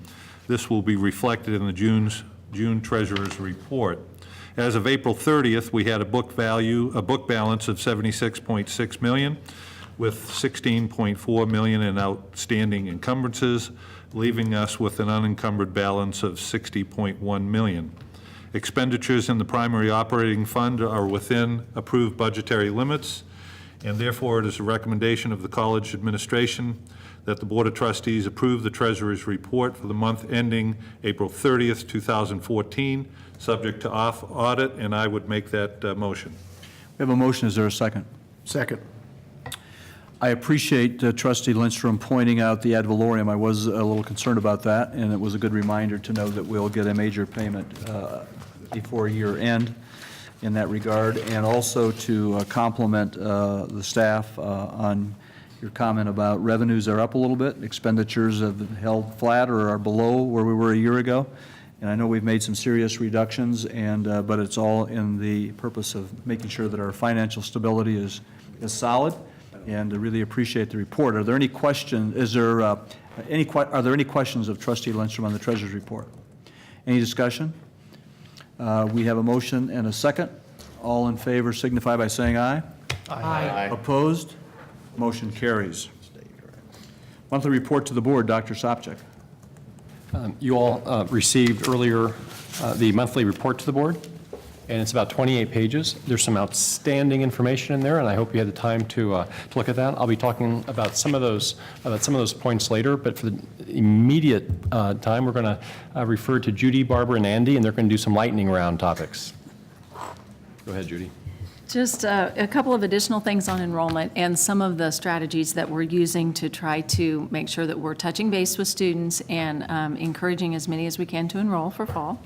J: This will be reflected in the June Treasurer's report. As of April 30th, we had a book balance of $76.6 million, with $16.4 million in outstanding encumbrances, leaving us with an unencumbered balance of $60.1 million. Expenditures in the primary operating fund are within approved budgetary limits, and therefore it is a recommendation of the college administration that the Board of Trustees approve the Treasurer's report for the month ending April 30th, 2014, subject to audit, and I would make that motion.
A: We have a motion. Is there a second?
F: Second.
A: I appreciate Trustee Lindstrom pointing out the ad valorem. I was a little concerned about that, and it was a good reminder to know that we'll get a major payment before year end in that regard, and also to compliment the staff on your comment about revenues are up a little bit, expenditures have held flat or are below where we were a year ago. And I know we've made some serious reductions, but it's all in the purpose of making sure that our financial stability is solid. And I really appreciate the report. Are there any questions? Are there any questions of Trustee Lindstrom on the Treasurer's report? Any discussion? We have a motion and a second. All in favor signify by saying aye. Aye. Opposed? Motion carries. Monthly report to the board. Dr. Sopcich.
D: You all received earlier the monthly report to the board, and it's about 28 pages. There's some outstanding information in there, and I hope you had the time to look at that. I'll be talking about some of those points later, but for the immediate time, we're going to refer to Judy, Barbara, and Andy, and they're going to do some lightning round topics. Go ahead, Judy.
M: Just a couple of additional things on enrollment and some of the strategies that we're using to try to make sure that we're touching base with students and encouraging as many as we can to enroll for fall.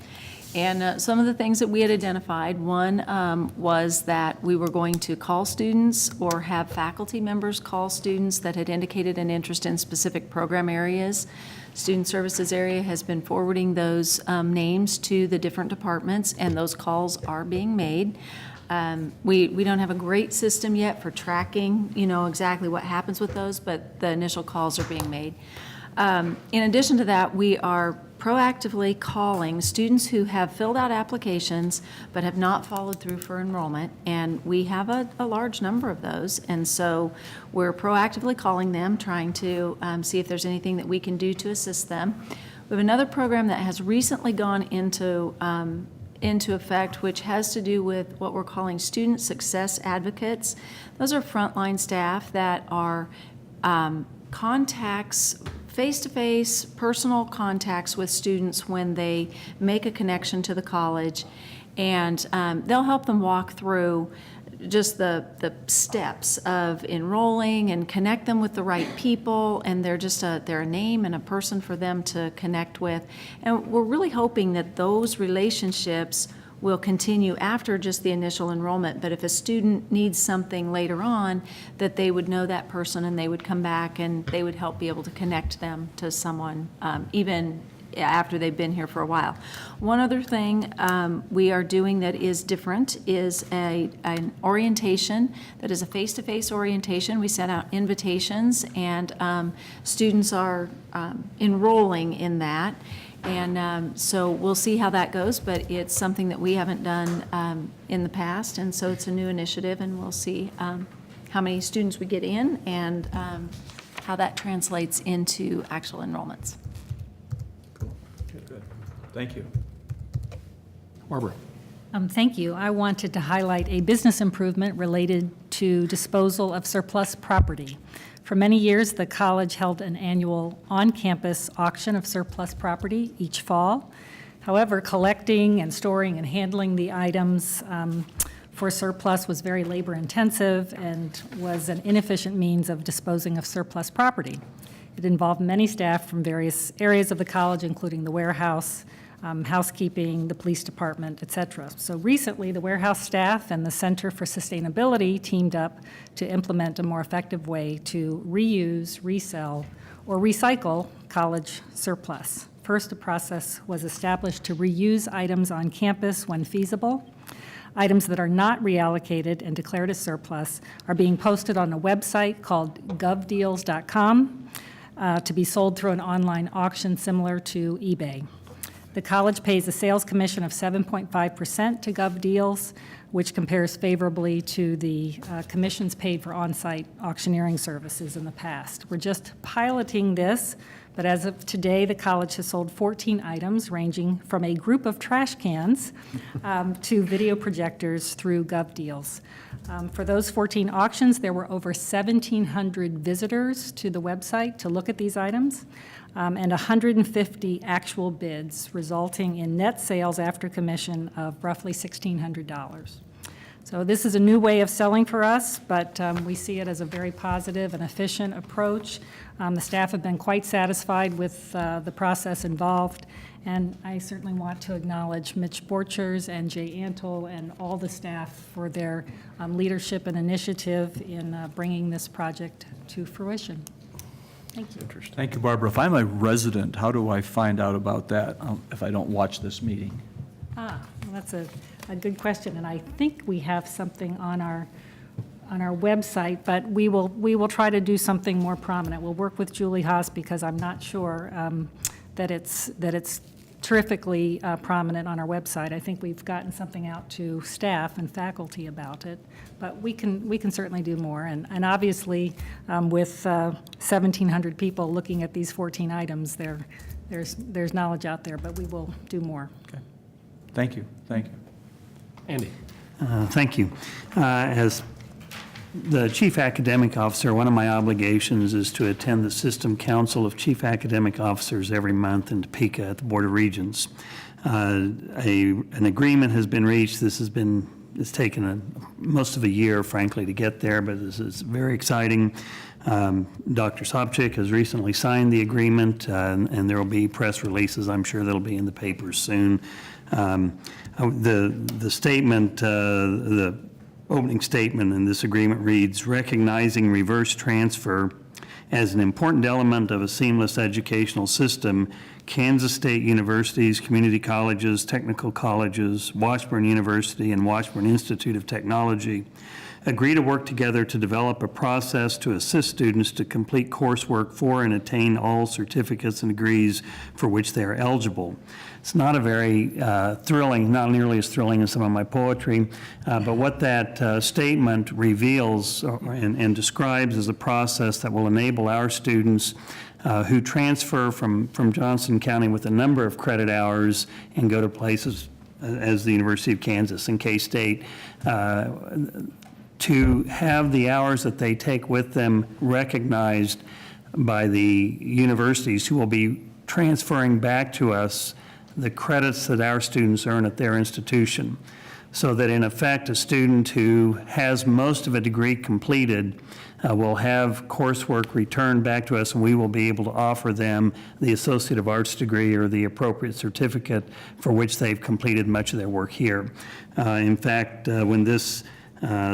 M: And some of the things that we had identified, one was that we were going to call students or have faculty members call students that had indicated an interest in specific program areas. Student Services area has been forwarding those names to the different departments, and those calls are being made. We don't have a great system yet for tracking, exactly what happens with those, but the initial calls are being made. In addition to that, we are proactively calling students who have filled out applications but have not followed through for enrollment, and we have a large number of those, and so we're proactively calling them, trying to see if there's anything that we can do to assist them. We have another program that has recently gone into effect, which has to do with what we're calling student success advocates. Those are frontline staff that are contacts face-to-face, personal contacts with students when they make a connection to the college, and they'll help them walk through just the steps of enrolling and connect them with the right people, and they're a name and a person for them to connect with. And we're really hoping that those relationships will continue after just the initial enrollment, but if a student needs something later on, that they would know that person and they would come back and they would help be able to connect them to someone, even after they've been here for a while. One other thing we are doing that is different is an orientation that is a face-to-face orientation. We sent out invitations, and students are enrolling in that. And so we'll see how that goes, but it's something that we haven't done in the past, and so it's a new initiative, and we'll see how many students we get in and how that translates into actual enrollments.
A: Good. Thank you.
D: Barbara.
N: Thank you. I wanted to highlight a business improvement related to disposal of surplus property. For many years, the college held an annual on-campus auction of surplus property each fall. However, collecting and storing and handling the items for surplus was very labor-intensive and was an inefficient means of disposing of surplus property. It involved many staff from various areas of the college, including the warehouse, housekeeping, the police department, et cetera. So recently, the warehouse staff and the Center for Sustainability teamed up to implement a more effective way to reuse, resell, or recycle college surplus. First, a process was established to reuse items on campus when feasible. Items that are not reallocated and declared as surplus are being posted on a website called govdeals.com to be sold through an online auction similar to eBay. The college pays a sales commission of 7.5% to GovDeals, which compares favorably to the commissions paid for on-site auctioneering services in the past. We're just piloting this, but as of today, the college has sold 14 items ranging from a group of trash cans to video projectors through GovDeals. For those 14 auctions, there were over 1,700 visitors to the website to look at these items. And 150 actual bids, resulting in net sales after commission of roughly $1,600. So this is a new way of selling for us, but we see it as a very positive and efficient approach. The staff have been quite satisfied with the process involved, and I certainly want to acknowledge Mitch Borchers and Jay Antle and all the staff for their leadership and initiative in bringing this project to fruition. Thank you.
A: Thank you, Barbara. If I'm a resident, how do I find out about that if I don't watch this meeting?
N: Well, that's a good question, and I think we have something on our website, but we will try to do something more prominent. We'll work with Julie Haas because I'm not sure that it's terrifically prominent on our website. I think we've gotten something out to staff and faculty about it, but we can certainly do more. And obviously, with 1,700 people looking at these 14 items, there's knowledge out there, but we will do more.
A: Okay. Thank you. Thank you.
D: Andy.
L: Thank you. As the Chief Academic Officer, one of my obligations is to attend the System Council of Chief Academic Officers every month in Topeka at the Board of Regents. An agreement has been reached. It's taken most of a year, frankly, to get there, but this is very exciting. Dr. Sopcich has recently signed the agreement, and there will be press releases, I'm sure, that'll be in the papers soon. The statement, the opening statement in this agreement reads, recognizing reverse transfer as an important element of a seamless educational system, Kansas State Universities, community colleges, technical colleges, Washburn University, and Washburn Institute of Technology agree to work together to develop a process to assist students to complete coursework for and attain all certificates and degrees for which they are eligible. It's not a very thrilling, not nearly as thrilling as some of my poetry, but what that statement reveals and describes is a process that will enable our students who transfer from Johnson County with a number of credit hours and go to places as the University of Kansas and K-State, to have the hours that they take with them recognized by the universities who will be transferring back to us the credits that our students earn at their institution. So that in effect, a student who has most of a degree completed will have coursework returned back to us, and we will be able to offer them the Associate of Arts degree or the appropriate certificate for which they've completed much of their work here. In fact, when this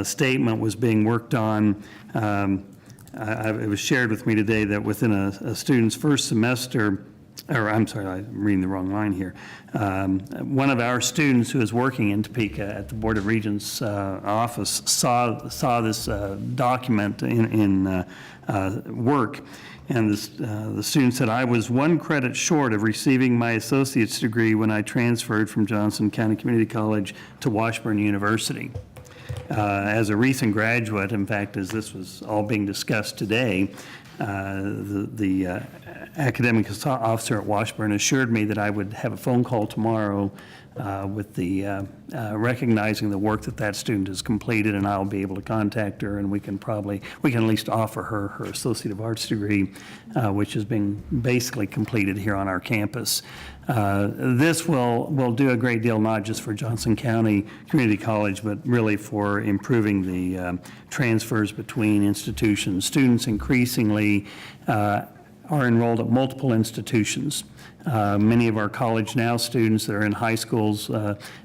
L: statement was being worked on, it was shared with me today that within a student's first semester, or I'm sorry, I'm reading the wrong line here. One of our students who is working in Topeka at the Board of Regents office saw this document in work, and the student said, "I was 1 credit short of receiving my associate's degree when I transferred from Johnson County Community College to Washburn University." As a recent graduate, in fact, as this was all being discussed today, the academic officer at Washburn assured me that I would have a phone call tomorrow with the recognizing the work that student has completed, and I'll be able to contact her, and we can at least offer her Associate of Arts degree, which has been basically completed here on our campus. This will do a great deal, not just for Johnson County Community College, but really for improving the transfers between institutions. Students increasingly are enrolled at multiple institutions. Many of our College Now students that are in high schools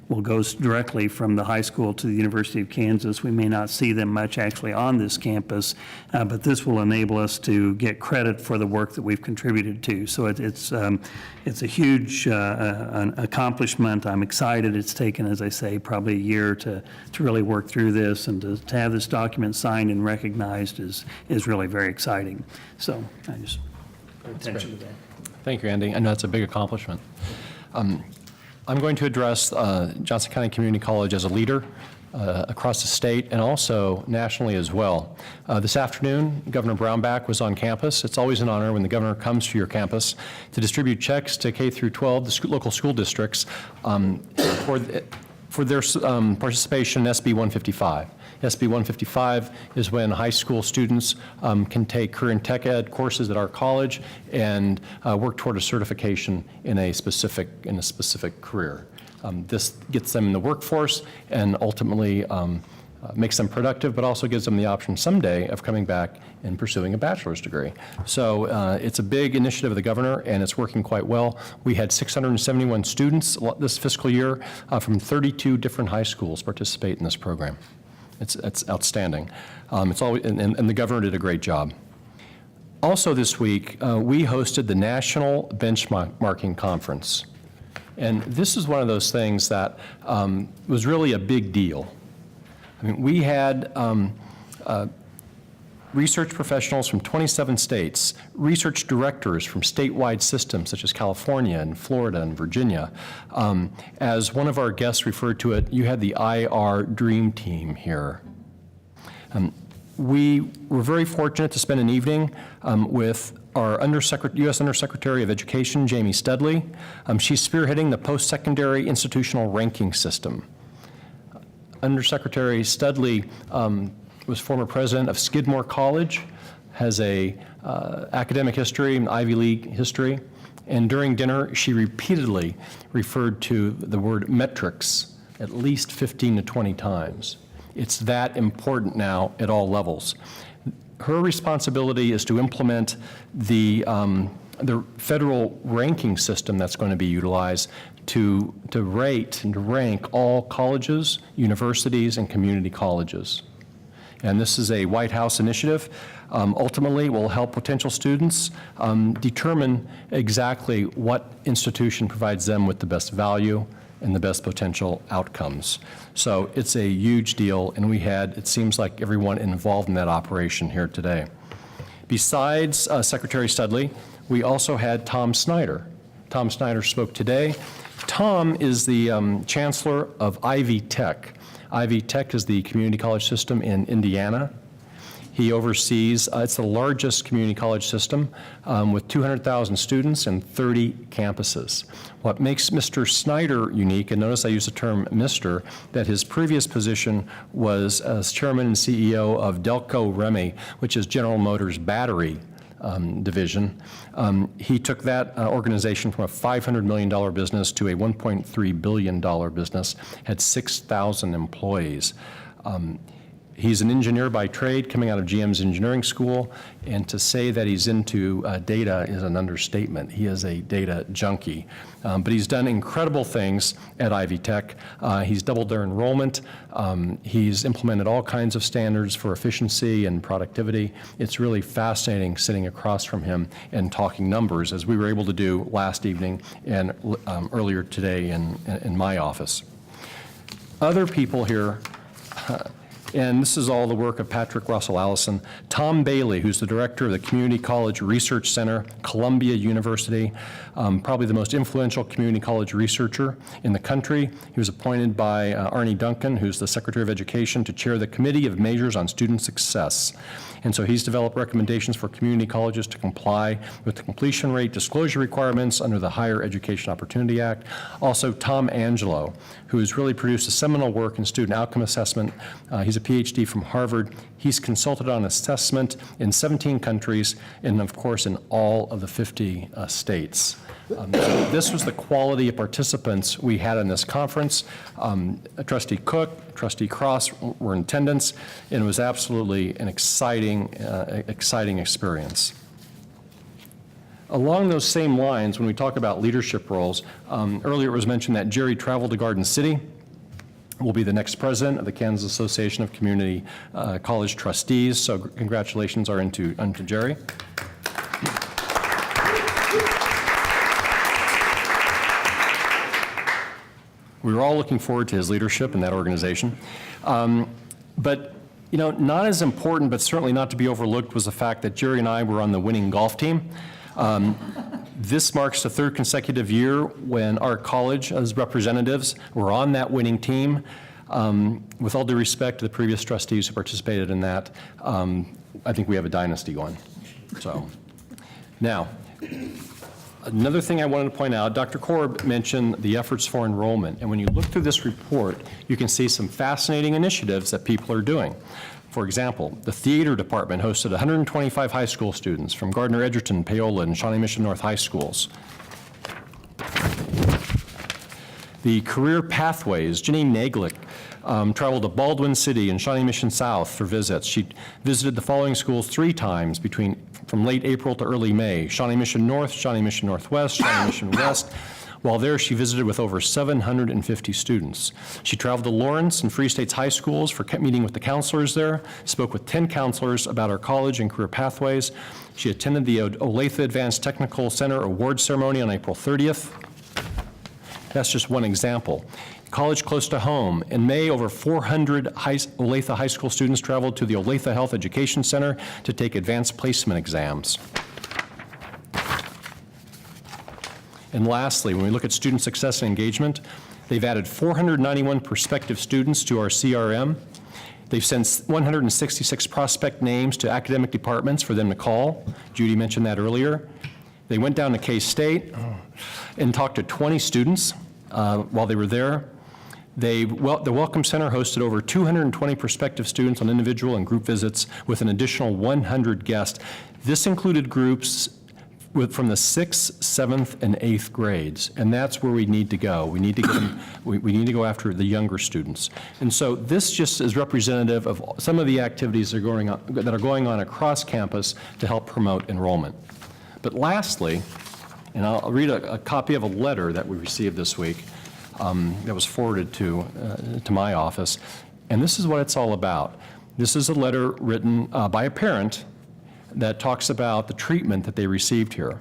L: will go directly from the high school to the University of Kansas. We may not see them much actually on this campus, but this will enable us to get credit for the work that we've contributed to. So it's a huge an accomplishment. I'm excited. It's taken, as I say, probably a year to really work through this, and to have this document signed and recognized is really very exciting. So I just pay attention to that.
D: Thank you, Andy. I know it's a big accomplishment. I'm going to address Johnson County Community College as a leader across the state and also nationally as well. This afternoon, Governor Brownback was on campus. It's always an honor when the governor comes to your campus to distribute checks to K through 12, the local school districts, for their participation in SB 155. SB 155 is when high school students can take career and tech ed courses at our college and work toward a certification in a specific career. This gets them in the workforce and ultimately makes them productive, but also gives them the option someday of coming back and pursuing a bachelor's degree. So it's a big initiative of the governor, and it's working quite well. We had 671 students this fiscal year from 32 different high schools participate in this program. It's outstanding. It's always, and the governor did a great job. Also this week, we hosted the National Benchmarking Conference. And this is one of those things that was really a big deal. I mean, we had research professionals from 27 states, research directors from statewide systems such as California and Florida and Virginia. As one of our guests referred to it, you had the IR Dream Team here. We were very fortunate to spend an evening with our U.S. Undersecretary of Education, Jamie Studley. She's spearheading the post-secondary institutional ranking system. Undersecretary Studley was former president of Skidmore College, has a academic history and Ivy League history, and during dinner she repeatedly referred to the word metrics at least 15 to 20 times. It's that important now at all levels. Her responsibility is to implement the federal ranking system that's going to be utilized to rate and to rank all colleges, universities, and community colleges. And this is a White House initiative. Ultimately, will help potential students determine exactly what institution provides them with the best value and the best potential outcomes. So it's a huge deal, and we had, it seems like, everyone involved in that operation here today. Besides Secretary Studley, we also had Tom Snyder. Tom Snyder spoke today. Tom is the chancellor of Ivy Tech. Ivy Tech is the community college system in Indiana. He oversees, it's the largest community college system with 200,000 students and 30 campuses. What makes Mr. Snyder unique, and notice I use the term Mr., that his previous position was as chairman and CEO of Delco Remy, which is General Motors' battery division. He took that organization from a $500 million business to a $1.3 billion business, had 6,000 employees. He's an engineer by trade, coming out of GM's engineering school, and to say that he's into data is an understatement. He is a data junkie. But he's done incredible things at Ivy Tech. He's doubled their enrollment. He's implemented all kinds of standards for efficiency and productivity. It's really fascinating sitting across from him and talking numbers, as we were able to do last evening and earlier today in my office. Other people here, and this is all the work of Patrick Russell Allison. Tom Bailey, who's the director of the Community College Research Center, Columbia University, probably the most influential community college researcher in the country. He was appointed by Arnie Duncan, who's the Secretary of Education, to chair the Committee of Measures on Student Success. And so he's developed recommendations for community colleges to comply with the completion rate disclosure requirements under the Higher Education Opportunity Act. Also, Tom Angelo, who has really produced a seminal work in student outcome assessment. He's a PhD from Harvard. He's consulted on assessment in 17 countries and, of course, in all of the 50 states. So this was the quality of participants we had in this conference. Trustee Cook, Trustee Cross were in attendance, and it was absolutely an exciting experience. Along those same lines, when we talk about leadership roles, earlier it was mentioned that Jerry traveled to Garden City, will be the next president of the Kansas Association of Community College Trustees, so congratulations are unto Jerry. We were all looking forward to his leadership in that organization. But, you know, not as important, but certainly not to be overlooked, was the fact that Jerry and I were on the winning golf team. This marks the third consecutive year when our college, as representatives, were on that winning team. With all due respect to the previous trustees who participated in that, I think we have a dynasty going. So, now, another thing I wanted to point out, Dr. Korb mentioned the efforts for enrollment, and when you look through this report, you can see some fascinating initiatives that people are doing. For example, the theater department hosted 125 high school students from Gardner Edgerton, Paola, and Shawnee Mission North high schools. The career pathways, Janine Naglick traveled to Baldwin City and Shawnee Mission South for visits. She visited the following schools 3 times from late April to early May: Shawnee Mission North, Shawnee Mission Northwest, Shawnee Mission West. While there, she visited with over 750 students. She traveled to Lawrence and Free States high schools for meeting with the counselors there, spoke with 10 counselors about our college and career pathways. She attended the Olathe Advanced Technical Center award ceremony on April 30th. That's just one example. College close to home. In May, over 400 Olathe High School students traveled to the Olathe Health Education Center to take advanced placement exams. And lastly, when we look at student success and engagement, they've added 491 prospective students to our CRM. They've sent 166 prospect names to academic departments for them to call. Judy mentioned that earlier. They went down to K-State and talked to 20 students while they were there. The Welcome Center hosted over 220 prospective students on individual and group visits with an additional 100 guests. This included groups from the 6th, 7th, and 8th grades, and that's where we need to go. We need to get them, we need to go after the younger students. And so this just is representative of some of the activities that are going on across campus to help promote enrollment. But lastly, and I'll read a copy of a letter that we received this week that was forwarded to my office, and this is what it's all about. This is a letter written by a parent that talks about the treatment that they received here.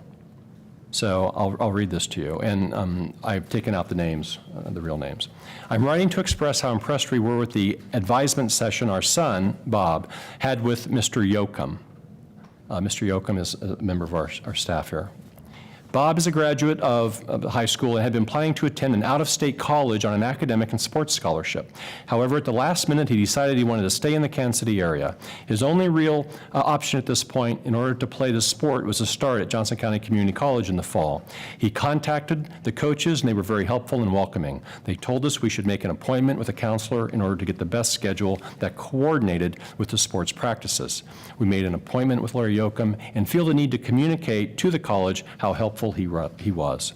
D: So I'll read this to you, and I've taken out the names, the real names. I'm writing to express how impressed we were with the advisement session our son, Bob, had with Mr. Yoakum. Mr. Yoakum is a member of our staff here. Bob is a graduate of the high school and had been planning to attend an out-of-state college on an academic and sports scholarship. However, at the last minute, he decided he wanted to stay in the Kansas City area. His only real option at this point in order to play the sport was to start at Johnson County Community College in the fall. He contacted the coaches, and they were very helpful and welcoming. They told us we should make an appointment with a counselor in order to get the best schedule that coordinated with the sports practices. We made an appointment with Larry Yoakum and feel the need to communicate to the college how helpful he was.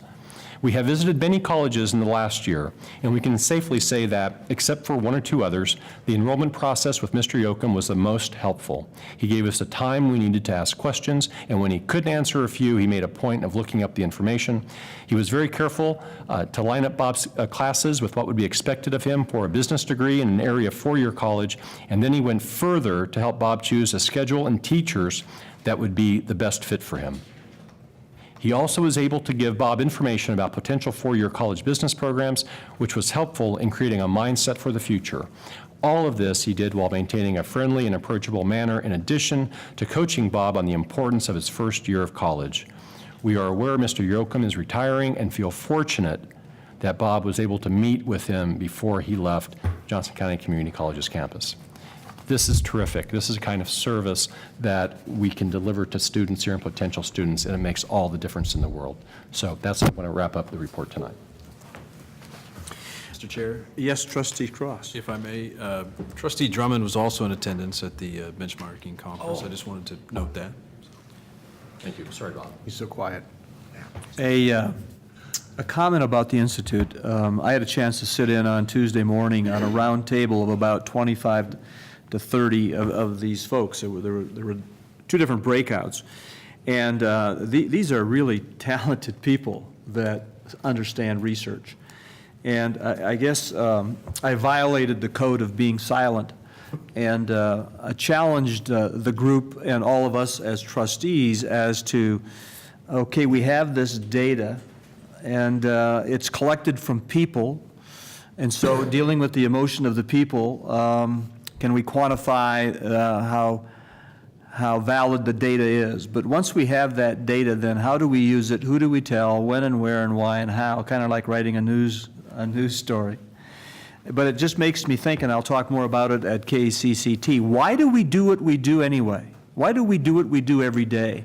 D: We have visited many colleges in the last year, and we can safely say that, except for one or two others, the enrollment process with Mr. Yoakum was the most helpful. He gave us the time we needed to ask questions, and when he couldn't answer a few, he made a point of looking up the information. He was very careful to line up Bob's classes with what would be expected of him for a business degree in an area four-year college, and then he went further to help Bob choose a schedule and teachers that would be the best fit for him. He also was able to give Bob information about potential four-year college business programs, which was helpful in creating a mindset for the future. All of this he did while maintaining a friendly and approachable manner, in addition to coaching Bob on the importance of his first year of college. We are aware Mr. Yoakum is retiring and feel fortunate that Bob was able to meet with him before he left Johnson County Community College's campus. This is terrific. This is a kind of service that we can deliver to students here and potential students, and it makes all the difference in the world. So that's how I want to wrap up the report tonight.
A: Mr. Chair? Yes, Trustee Cross.
O: If I may, Trustee Drummond was also in attendance at the benchmarking conference. I just wanted to note that.
D: Thank you. Sorry, Bob.
F: He's so quiet.
A: A comment about the Institute. I had a chance to sit in on Tuesday morning on a round table of about 25 to 30 of these folks. There were two different breakouts. And these are really talented people that understand research. And I guess I violated the code of being silent, and I challenged the group and all of us as trustees as to, okay, we have this data, and it's collected from people, and so dealing with the emotion of the people, can we quantify how valid the data is? But once we have that data, then how do we use it? Who do we tell? When and where and why and how? Kind of like writing a news story. But it just makes me think, and I'll talk more about it at KCCT. Why do we do what we do anyway? Why do we do what we do every day?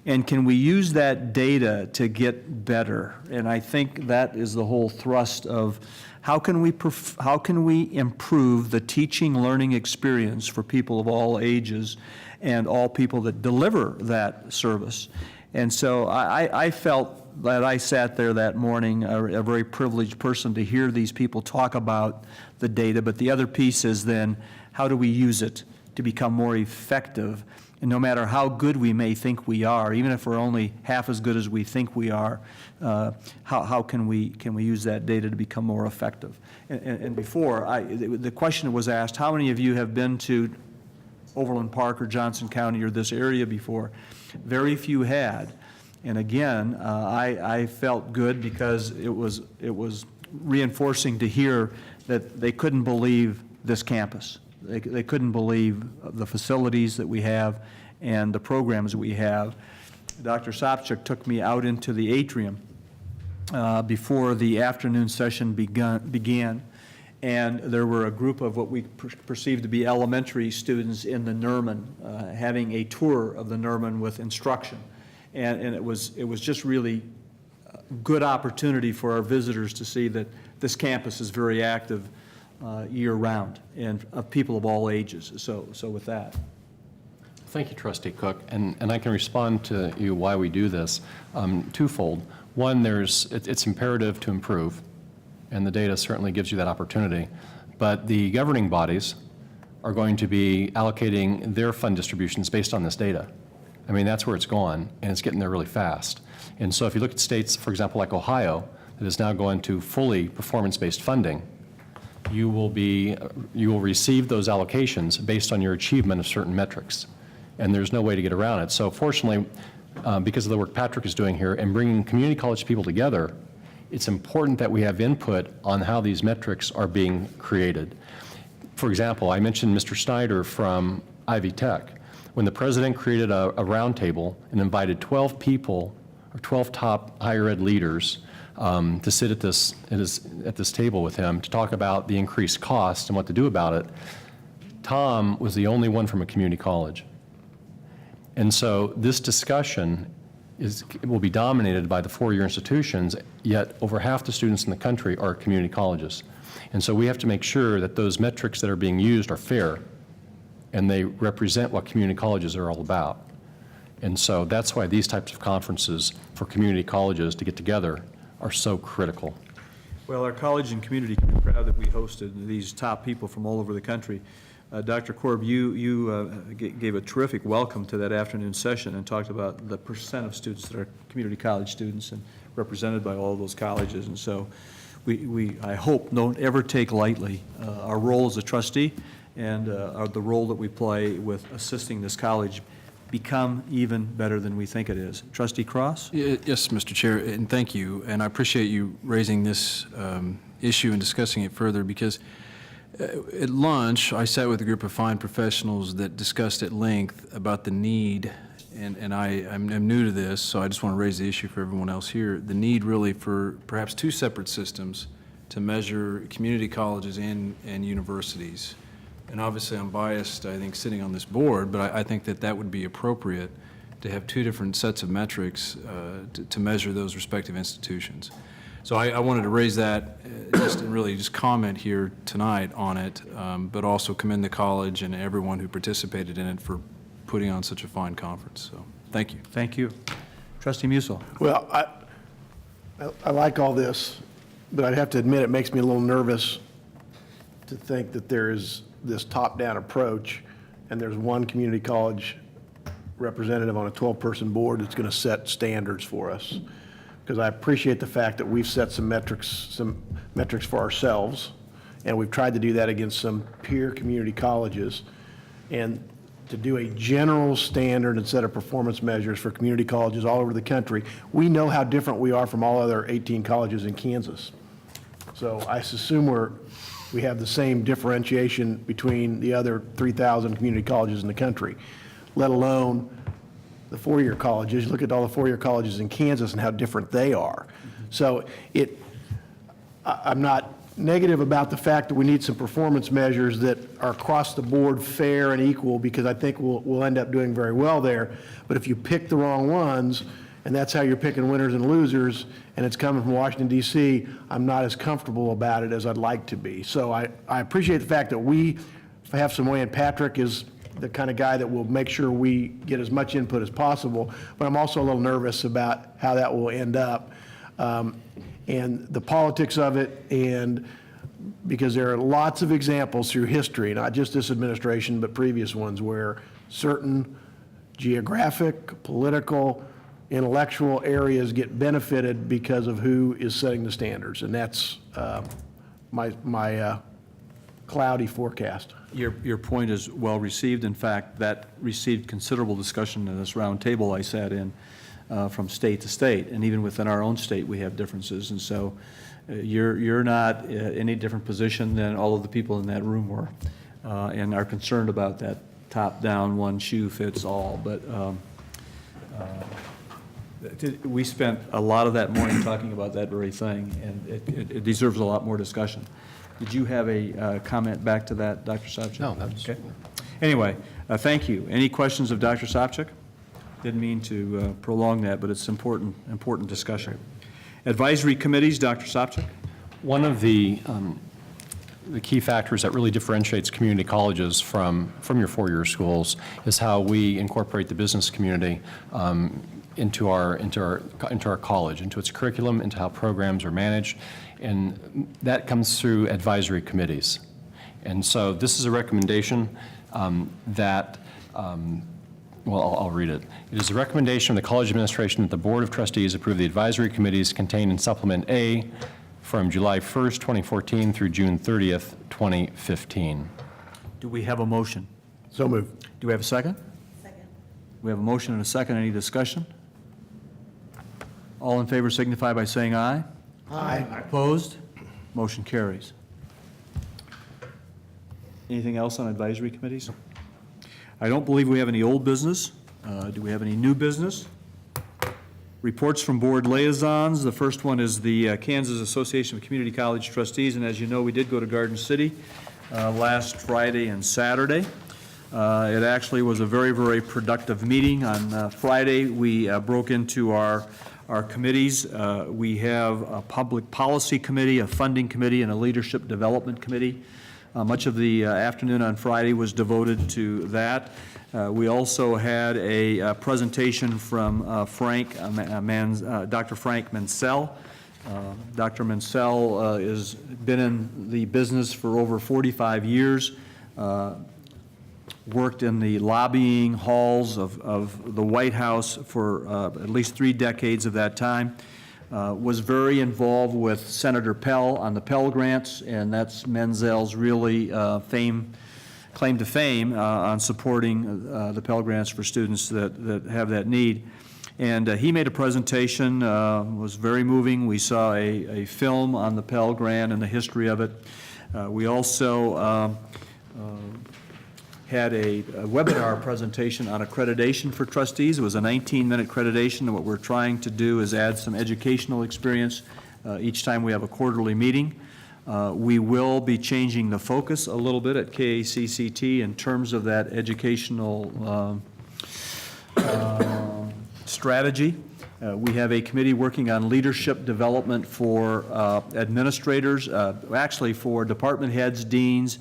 A: And can we use that data to get better? And I think that is the whole thrust of how can we improve the teaching learning experience for people of all ages and all people that deliver that service. And so I felt that I sat there that morning, a very privileged person to hear these people talk about the data, but the other piece is then how do we use it to become more effective? And no matter how good we may think we are, even if we're only half as good as we think we are, how can we use that data to become more effective? And before, the question was asked, how many of you have been to Overland Park or Johnson County or this area before? Very few had. And again, I felt good because it was reinforcing to hear that they couldn't believe this campus. They couldn't believe the facilities that we have and the programs that we have. Dr. Sopchik took me out into the atrium before the afternoon session began, and there were a group of what we perceived to be elementary students in the Nerman having a tour of the Nerman with instruction. And it was just really a good opportunity for our visitors to see that this campus is very active year-round, and of people of all ages. So with that.
D: Thank you, Trustee Cook. And I can respond to you why we do this twofold. One, it's imperative to improve, and the data certainly gives you that opportunity. But the governing bodies are going to be allocating their fund distributions based on this data. I mean, that's where it's going, and it's getting there really fast. And so if you look at states, for example, like Ohio, that is now going to fully performance-based funding, you will receive those allocations based on your achievement of certain metrics. And there's no way to get around it. So fortunately, because of the work Patrick is doing here and bringing community college people together, it's important that we have input on how these metrics are being created. For example, I mentioned Mr. Snyder from Ivy Tech. When the president created a roundtable and invited 12 people our 12 top higher ed leaders to sit at this table with him to talk about the increased cost and what to do about it. Tom was the only one from a community college. And so this discussion will be dominated by the four-year institutions, yet over half the students in the country are community colleges. And so we have to make sure that those metrics that are being used are fair and they represent what community colleges are all about. And so that's why these types of conferences for community colleges to get together are so critical.
A: Well, our college and community can be proud that we hosted these top people from all over the country. Dr. Korb, you gave a terrific welcome to that afternoon session and talked about the percent of students that are community college students and represented by all of those colleges. And so I hope, don't ever take lightly our role as a trustee and the role that we play with assisting this college become even better than we think it is. Trustee Cross?
O: Yes, Mr. Chair, and thank you. And I appreciate you raising this issue and discussing it further, because at lunch, I sat with a group of fine professionals that discussed at length about the need, and I'm new to this, so I just want to raise the issue for everyone else here, the need really for perhaps two separate systems to measure community colleges and universities. And obviously I'm biased, I think, sitting on this board, but I think that would be appropriate to have two different sets of metrics to measure those respective institutions. So I wanted to raise that and really just comment here tonight on it, but also commend the college and everyone who participated in it for putting on such a fine conference. So thank you.
A: Thank you. Trustee Musil.
F: Well, I like all this, but I'd have to admit it makes me a little nervous to think that there is this top-down approach and there's one community college representative on a 12-person board that's going to set standards for us. Because I appreciate the fact that we've set some metrics for ourselves, and we've tried to do that against some peer community colleges. And to do a general standard and set of performance measures for community colleges all over the country, we know how different we are from all other 18 colleges in Kansas. So I assume we have the same differentiation between the other 3,000 community colleges in the country, let alone the four-year colleges. Look at all the four-year colleges in Kansas and how different they are. So I'm not negative about the fact that we need some performance measures that are across the board fair and equal, because I think we'll end up doing very well there. But if you pick the wrong ones, and that's how you're picking winners and losers, and it's coming from Washington, D.C., I'm not as comfortable about it as I'd like to be. So I appreciate the fact that we have some way, and Patrick is the kind of guy that will make sure we get as much input as possible, but I'm also a little nervous about how that will end up, and the politics of it, and because there are lots of examples through history, not just this administration, but previous ones, where certain geographic, political, intellectual areas get benefited because of who is setting the standards, and that's my cloudy forecast.
A: Your point is well received. In fact, that received considerable discussion in this round table I sat in from state to state, and even within our own state we have differences. And so you're not in any different position than all of the people in that room were, and are concerned about that top-down one shoe fits all. But we spent a lot of that morning talking about that very thing, and it deserves a lot more discussion. Did you have a comment back to that, Dr. Sopcich?
I: No, that's
A: okay. Anyway, thank you. Any questions of Dr. Sopcich? Didn't mean to prolong that, but it's important discussion. Advisory committees, Dr. Sopcich?
D: One of the key factors that really differentiates community colleges from your four-year schools is how we incorporate the business community into our college, into its curriculum, into how programs are managed, and that comes through advisory committees. And so this is a recommendation that, well, I'll read it. It is a recommendation of the college administration that the Board of Trustees approve the advisory committees contained in Supplement A from July 1st, 2014 through June 30th, 2015.
A: Do we have a motion?
F: So moved.
A: Do we have a second?
H: Second.
A: We have a motion and a second. Any discussion? All in favor signify by saying aye.
F: Aye.
A: Opposed? Motion carries. Anything else on advisory committees? I don't believe we have any old business. Do we have any new business? Reports from board liaisons. The first one is the Kansas Association of Community College Trustees, and as you know, we did go to Garden City last Friday and Saturday. It actually was a very, very productive meeting. On Friday, we broke into our committees. We have a public policy committee, a funding committee, and a leadership development committee. Much of the afternoon on Friday was devoted to that. We also had a presentation from Dr. Frank Mansell. Dr. Mansell has been in the business for over 45 years, worked in the lobbying halls of the White House for at least 3 decades of that time, was very involved with Senator Pell on the Pell Grants, and that's Mansell's really claim to fame on supporting the Pell Grants for students that have that need. And he made a presentation, was very moving. We saw a film on the Pell Grant and the history of it. We also had a webinar presentation on accreditation for trustees. It was a 19-minute accreditation, and what we're trying to do is add some educational experience each time we have a quarterly meeting. We will be changing the focus a little bit at KACCT in terms of that educational strategy. We have a committee working on leadership development for administrators, actually for department heads, deans,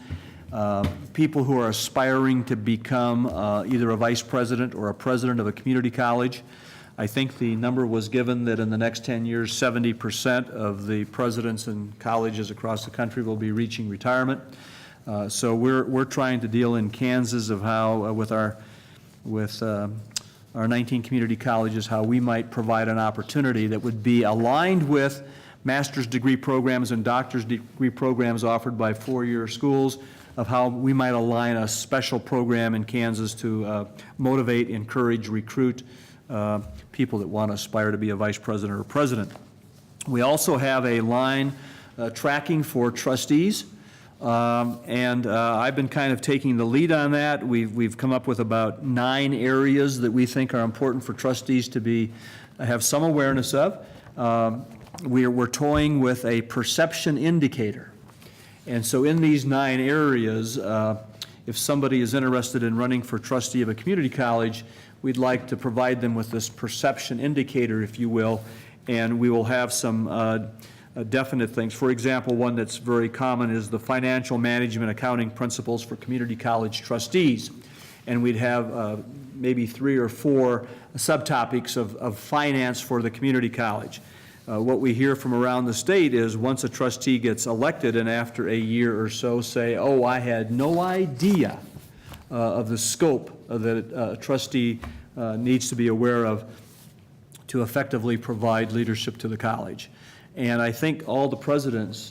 A: people who are aspiring to become either a vice president or a president of a community college. I think the number was given that in the next 10 years, 70% of the presidents in colleges across the country will be reaching retirement. So we're trying to deal in Kansas of how, with our 19 community colleges, how we might provide an opportunity that would be aligned with master's degree programs and doctor's degree programs offered by four-year schools, of how we might align a special program in Kansas to motivate, encourage, recruit people that want to aspire to be a vice president or president. We also have a line tracking for trustees, and I've been kind of taking the lead on that. We've come up with about 9 areas that we think are important for trustees to have some awareness of. We're toying with a perception indicator. And so in these 9 areas, if somebody is interested in running for trustee of a community college, we'd like to provide them with this perception indicator, if you will, and we will have some definite things. For example, one that's very common is the financial management accounting principles for community college trustees. And we'd have maybe 3 or 4 subtopics of finance for the community college. What we hear from around the state is once a trustee gets elected and after a year or so say, oh, I had no idea of the scope that a trustee needs to be aware of to effectively provide leadership to the college. And I think all the presidents,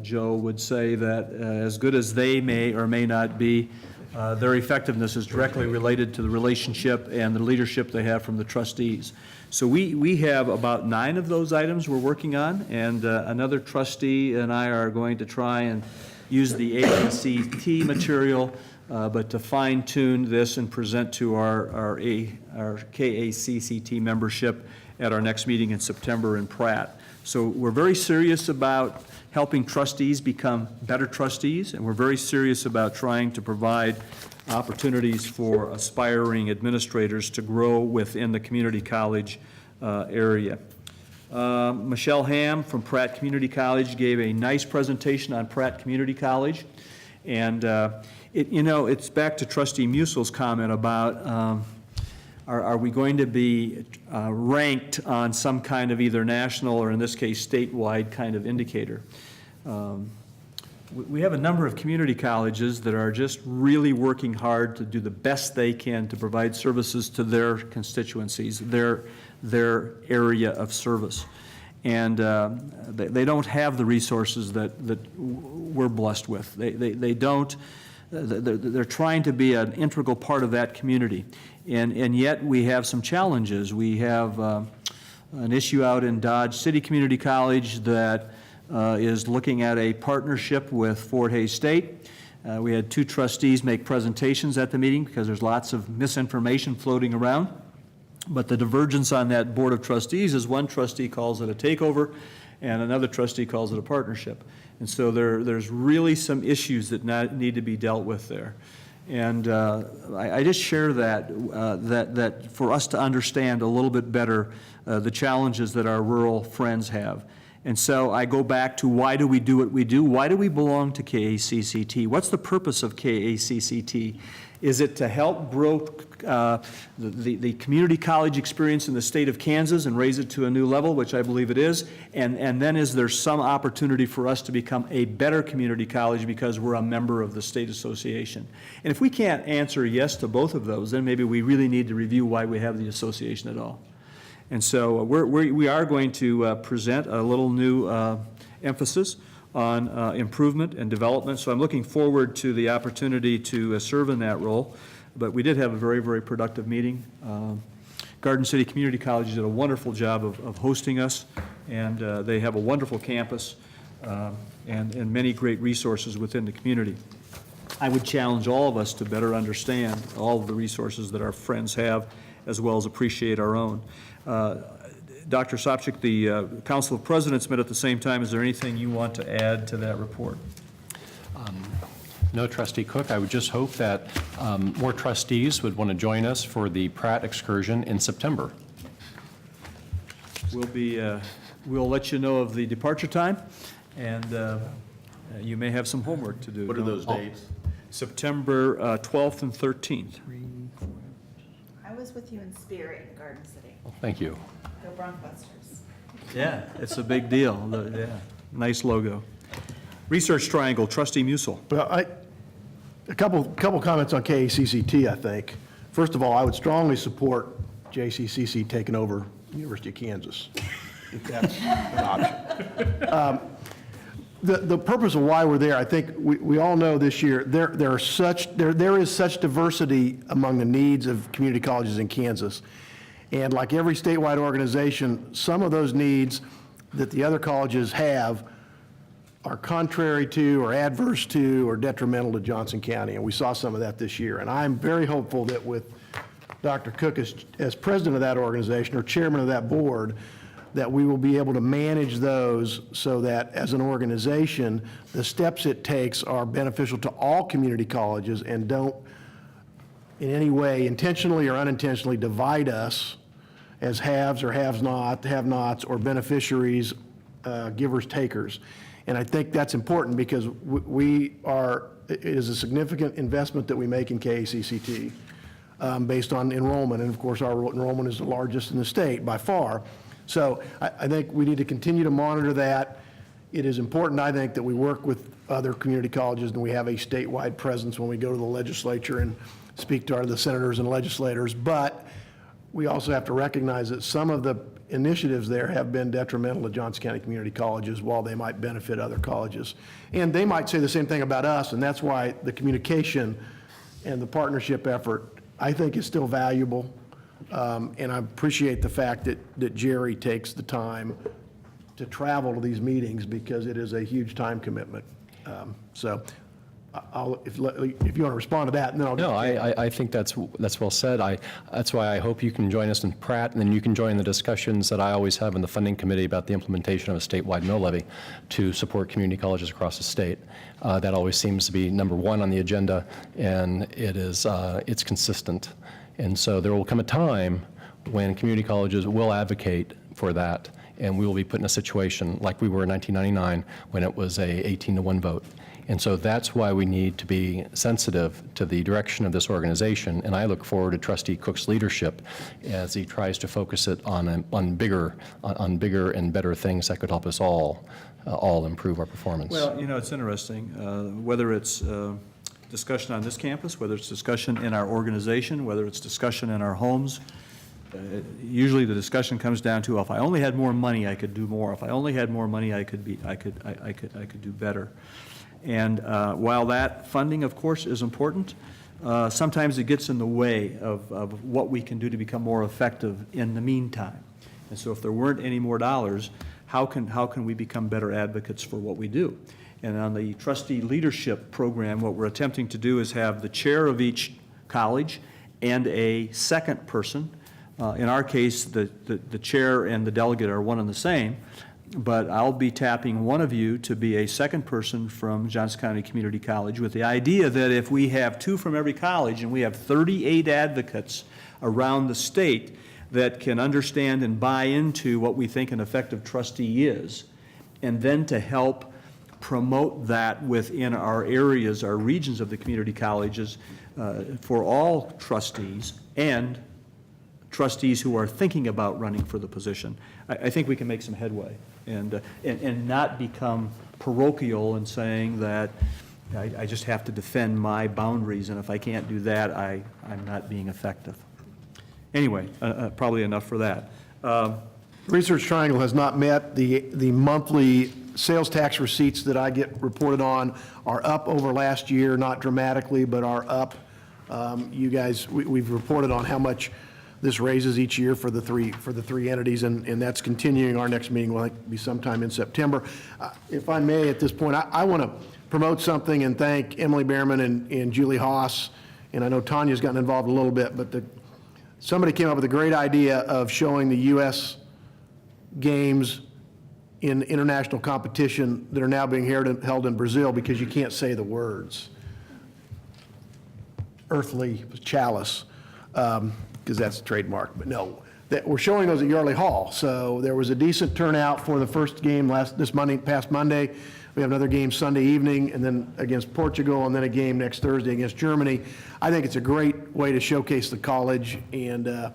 A: Joe, would say that as good as they may or may not be, their effectiveness is directly related to the relationship and the leadership they have from the trustees. So we have about 9 of those items we're working on, and another trustee and I are going to try and use the ACT material, but to fine-tune this and present to our KACCT membership at our next meeting in September in Pratt. So we're very serious about helping trustees become better trustees, and we're very serious about trying to provide opportunities for aspiring administrators to grow within the community college area. Michelle Ham from Pratt Community College gave a nice presentation on Pratt Community College, and it's back to Trustee Musil's comment about are we going to be ranked on some kind of either national or in this case statewide kind of indicator. We have a number of community colleges that are just really working hard to do the best they can to provide services to their constituencies, their area of service. And they don't have the resources that we're blessed with. They don't. They're trying to be an integral part of that community. And yet we have some challenges. We have an issue out in Dodge City Community College that is looking at a partnership with Fort Hays State. We had 2 trustees make presentations at the meeting because there's lots of misinformation floating around. But the divergence on that Board of Trustees is one trustee calls it a takeover, and another trustee calls it a partnership. And so there's really some issues that need to be dealt with there. And I just share that for us to understand a little bit better the challenges that our rural friends have. And so I go back to, why do we do what we do? Why do we belong to KACCT? What's the purpose of KACCT? Is it to help grow the community college experience in the state of Kansas and raise it to a new level, which I believe it is? And then is there some opportunity for us to become a better community college because we're a member of the state association? And if we can't answer yes to both of those, then maybe we really need to review why we have the association at all. And so we are going to present a little new emphasis on improvement and development. So I'm looking forward to the opportunity to serve in that role. But we did have a very, very productive meeting. Garden City Community College did a wonderful job of hosting us, and they have a wonderful campus and many great resources within the community. I would challenge all of us to better understand all of the resources that our friends have, as well as appreciate our own. Dr. Sopcich, the Council of Presidents met at the same time. Is there anything you want to add to that report?
D: No, Trustee Cook. I would just hope that more trustees would want to join us for the Pratt excursion in September.
A: We'll let you know of the departure time, and you may have some homework to do.
I: What are those dates?
A: September 12th and 13th.
H: I was with you in spirit in Garden City.
D: Thank you.
H: Go Bronchbusters.
A: Yeah, it's a big deal. Yeah, nice logo. Research Triangle, Trustee Musil.
F: Well, a couple comments on KACCT, I think. First of all, I would strongly support JCCC taking over University of Kansas, if that's an option. The purpose of why we're there, I think we all know this year, there is such diversity among the needs of community colleges in Kansas. And like every statewide organization, some of those needs that the other colleges have are contrary to or adverse to or detrimental to Johnson County, and we saw some of that this year. And I'm very hopeful that with Dr. Cook as president of that organization or chairman of that board, that we will be able to manage those so that as an organization, the steps it takes are beneficial to all community colleges and don't in any way intentionally or unintentionally divide us as haves or have-nots or beneficiaries, givers, takers. And I think that's important because it is a significant investment that we make in KACCT based on enrollment. And of course, our enrollment is the largest in the state by far. So I think we need to continue to monitor that. It is important, I think, that we work with other community colleges and we have a statewide presence when we go to the legislature and speak to the senators and legislators. But we also have to recognize that some of the initiatives there have been detrimental to Johnson County community colleges while they might benefit other colleges. And they might say the same thing about us, and that's why the communication and the partnership effort, I think, is still valuable. And I appreciate the fact that Jerry takes the time to travel to these meetings because it is a huge time commitment. So if you want to respond to that, and then I'll.
D: No, I think that's well said. That's why I hope you can join us in Pratt, and then you can join the discussions that I always have in the funding committee about the implementation of a statewide mill levy to support community colleges across the state. That always seems to be number one on the agenda, and it's consistent. And so there will come a time when community colleges will advocate for that, and we will be put in a situation like we were in 1999 when it was a 18-to-1 vote. And so that's why we need to be sensitive to the direction of this organization, and I look forward to Trustee Cook's leadership as he tries to focus it on bigger and better things that could help us all improve our performance.
A: Well, it's interesting, whether it's discussion on this campus, whether it's discussion in our organization, whether it's discussion in our homes, usually the discussion comes down to, if I only had more money, I could do more. If I only had more money, I could do better. And while that funding, of course, is important, sometimes it gets in the way of what we can do to become more effective in the meantime. And so if there weren't any more dollars, how can we become better advocates for what we do? And on the trustee leadership program, what we're attempting to do is have the chair of each college and a second person In our case, the chair and the delegate are one and the same, but I'll be tapping one of you to be a second person from Johnson County Community College with the idea that if we have 2 from every college and we have 38 advocates around the state that can understand and buy into what we think an effective trustee is, and then to help promote that within our areas, our regions of the community colleges, for all trustees and trustees who are thinking about running for the position, I think we can make some headway and not become parochial in saying that I just have to defend my boundaries, and if I can't do that, I'm not being effective. Anyway, probably enough for that.
F: Research Triangle has not met. The monthly sales tax receipts that I get reported on are up over last year, not dramatically, but are up. You guys, we've reported on how much this raises each year for the three entities, and that's continuing. Our next meeting will be sometime in September. If I may, at this point, I want to promote something and thank Emily Behrman and Julie Haas, and I know Tanya's gotten involved a little bit, but somebody came up with a great idea of showing the U.S. games in international competition that are now being held in Brazil because you can't say the words. Earthly chalice. Because that's trademark, but no. We're showing those at Yardley Hall. So there was a decent turnout for the first game past Monday. We have another game Sunday evening, and then against Portugal, and then a game next Thursday against Germany. I think it's a great way to showcase the college and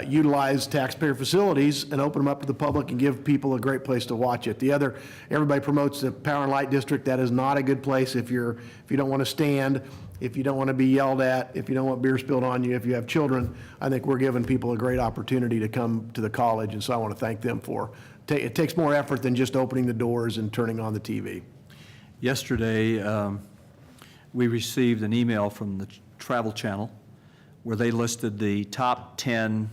F: utilize taxpayer facilities and open them up to the public and give people a great place to watch it. Everybody promotes the Power and Light District. That is not a good place if you don't want to stand, if you don't want to be yelled at, if you don't want beer spilled on you, if you have children. I think we're giving people a great opportunity to come to the college, and so I want to thank them for it. It takes more effort than just opening the doors and turning on the TV.
A: Yesterday, we received an email from the Travel Channel where they listed the top 10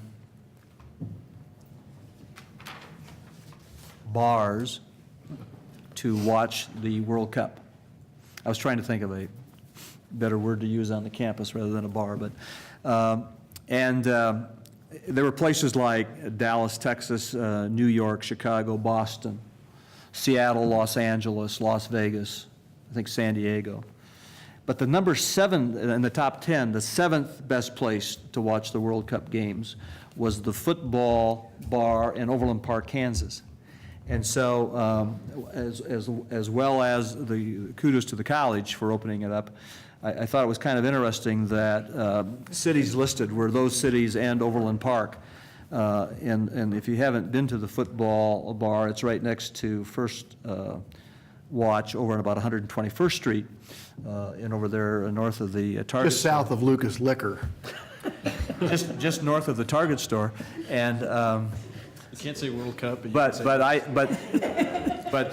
A: bars to watch the World Cup. I was trying to think of a better word to use on the campus rather than a bar, but there were places like Dallas, Texas, New York, Chicago, Boston, Seattle, Los Angeles, Las Vegas, I think San Diego. But the number 7 in the top 10, the 7th best place to watch the World Cup games was the football bar in Overland Park, Kansas. And so as well as the kudos to the college for opening it up, I thought it was kind of interesting that cities listed were those cities and Overland Park. And if you haven't been to the football bar, it's right next to First Watch over on about 121st Street and over there north of the Target.
F: Just south of Lucas Liquor.
A: just north of the Target store. And
O: you can't say World Cup.
A: But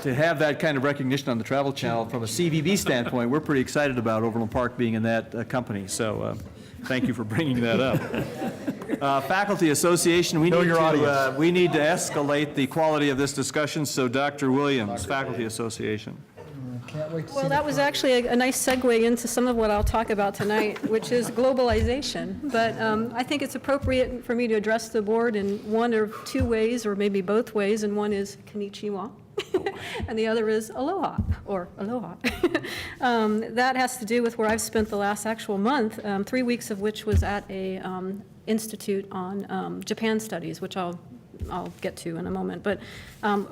A: to have that kind of recognition on the Travel Channel from a CVB standpoint, we're pretty excited about Overland Park being in that company. So thank you for bringing that up. Faculty Association, we need to escalate the quality of this discussion. So Dr. Williams, Faculty Association.
C: Can't wait to see
K: Well, that was actually a nice segue into some of what I'll talk about tonight, which is globalization. But I think it's appropriate for me to address the board in one or two ways, or maybe both ways, and one is konnichiwa, and the other is aloha, or aloha. That has to do with where I've spent the last actual month, 3 weeks of which was at a institute on Japan studies, which I'll get to in a moment. But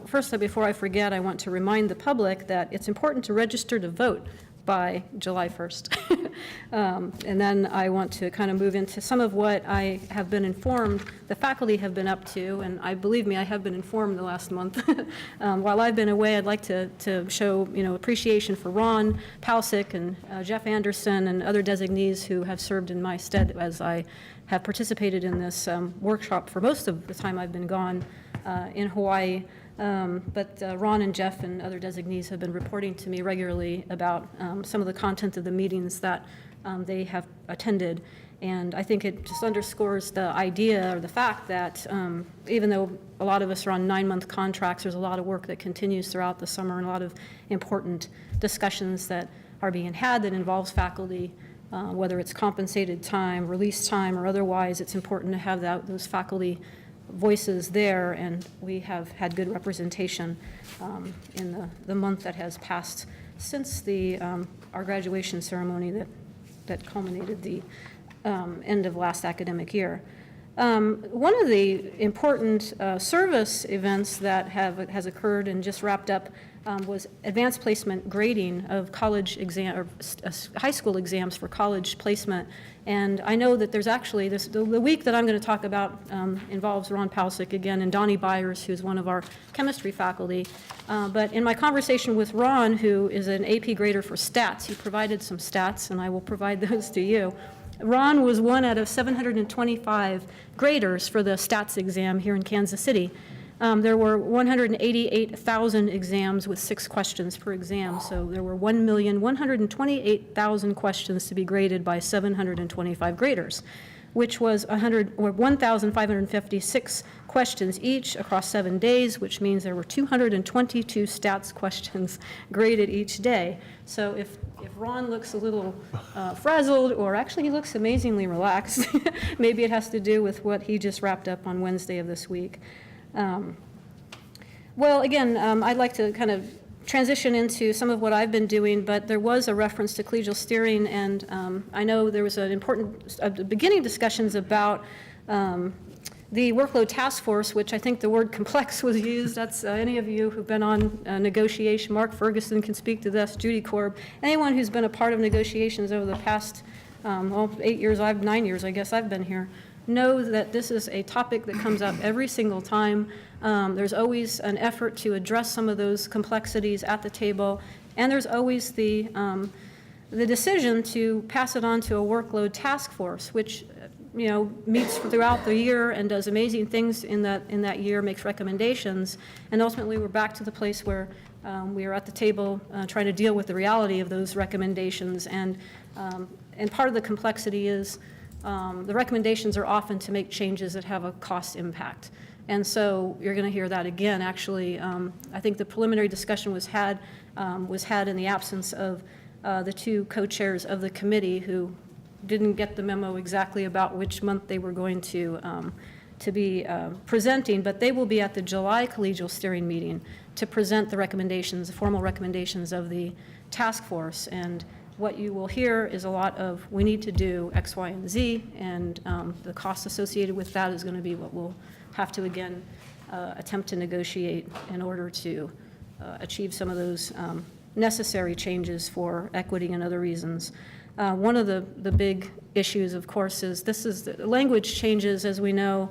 K: first, before I forget, I want to remind the public that it's important to register to vote by July 1st. And then I want to kind of move into some of what I have been informed the faculty have been up to, and believe me, I have been informed the last month. While I've been away, I'd like to show appreciation for Ron Pausick and Jeff Anderson and other designees who have served in my stead as I have participated in this workshop for most of the time I've been gone in Hawaii. But Ron and Jeff and other designees have been reporting to me regularly about some of the content of the meetings that they have attended. And I think it just underscores the idea or the fact that even though a lot of us are on 9-month contracts, there's a lot of work that continues throughout the summer and a lot of important discussions that are being had that involves faculty whether it's compensated time, release time, or otherwise, it's important to have those faculty voices there, and we have had good representation in the month that has passed since our graduation ceremony that culminated the end of last academic year. One of the important service events that has occurred and just wrapped up was advanced placement grading of college exam or high school exams for college placement. And I know that there's actually the week that I'm going to talk about involves Ron Palcic again and Donnie Byers, who's one of our chemistry faculty. But in my conversation with Ron, who is an AP grader for stats, he provided some stats, and I will provide those to you. Ron was one out of 725 graders for the stats exam here in Kansas City. There were 188,000 exams with 6 questions per exam, so there were 1,128,000 questions to be graded by 725 graders, which was 1,556 questions each across 7 days, which means there were 222 stats questions graded each day. So if Ron looks a little frazzled, or actually he looks amazingly relaxed, maybe it has to do with what he just wrapped up on Wednesday of this week. Well, again, I'd like to kind of transition into some of what I've been doing, but there was a reference to collegial steering, and I know there was an important beginning discussions about the workload task force, which I think the word complex was used. That's any of you who've been on negotiation. Mark Ferguson can speak to this, Judy Korb. Anyone who's been a part of negotiations over the past 9 years, I guess I've been here, know that this is a topic that comes up every single time. There's always an effort to address some of those complexities at the table, and there's always the decision to pass it on to a workload task force, which meets throughout the year and does amazing things in that year, makes recommendations, and ultimately we're back to the place where we are at the table trying to deal with the reality of those recommendations, and part of the complexity is the recommendations are often to make changes that have a cost impact. And so you're going to hear that again, actually. I think the preliminary discussion was had in the absence of the 2 co-chairs of the committee who didn't get the memo exactly about which month they were going to be presenting, but they will be at the July collegial steering meeting to present the recommendations, the formal recommendations of the task force. And what you will hear is a lot of, we need to do X, Y, and Z, and the cost associated with that is going to be what we'll have to, again, attempt to negotiate in order to achieve some of those necessary changes for equity and other reasons. One of the big issues, of course, is the language changes, as we know,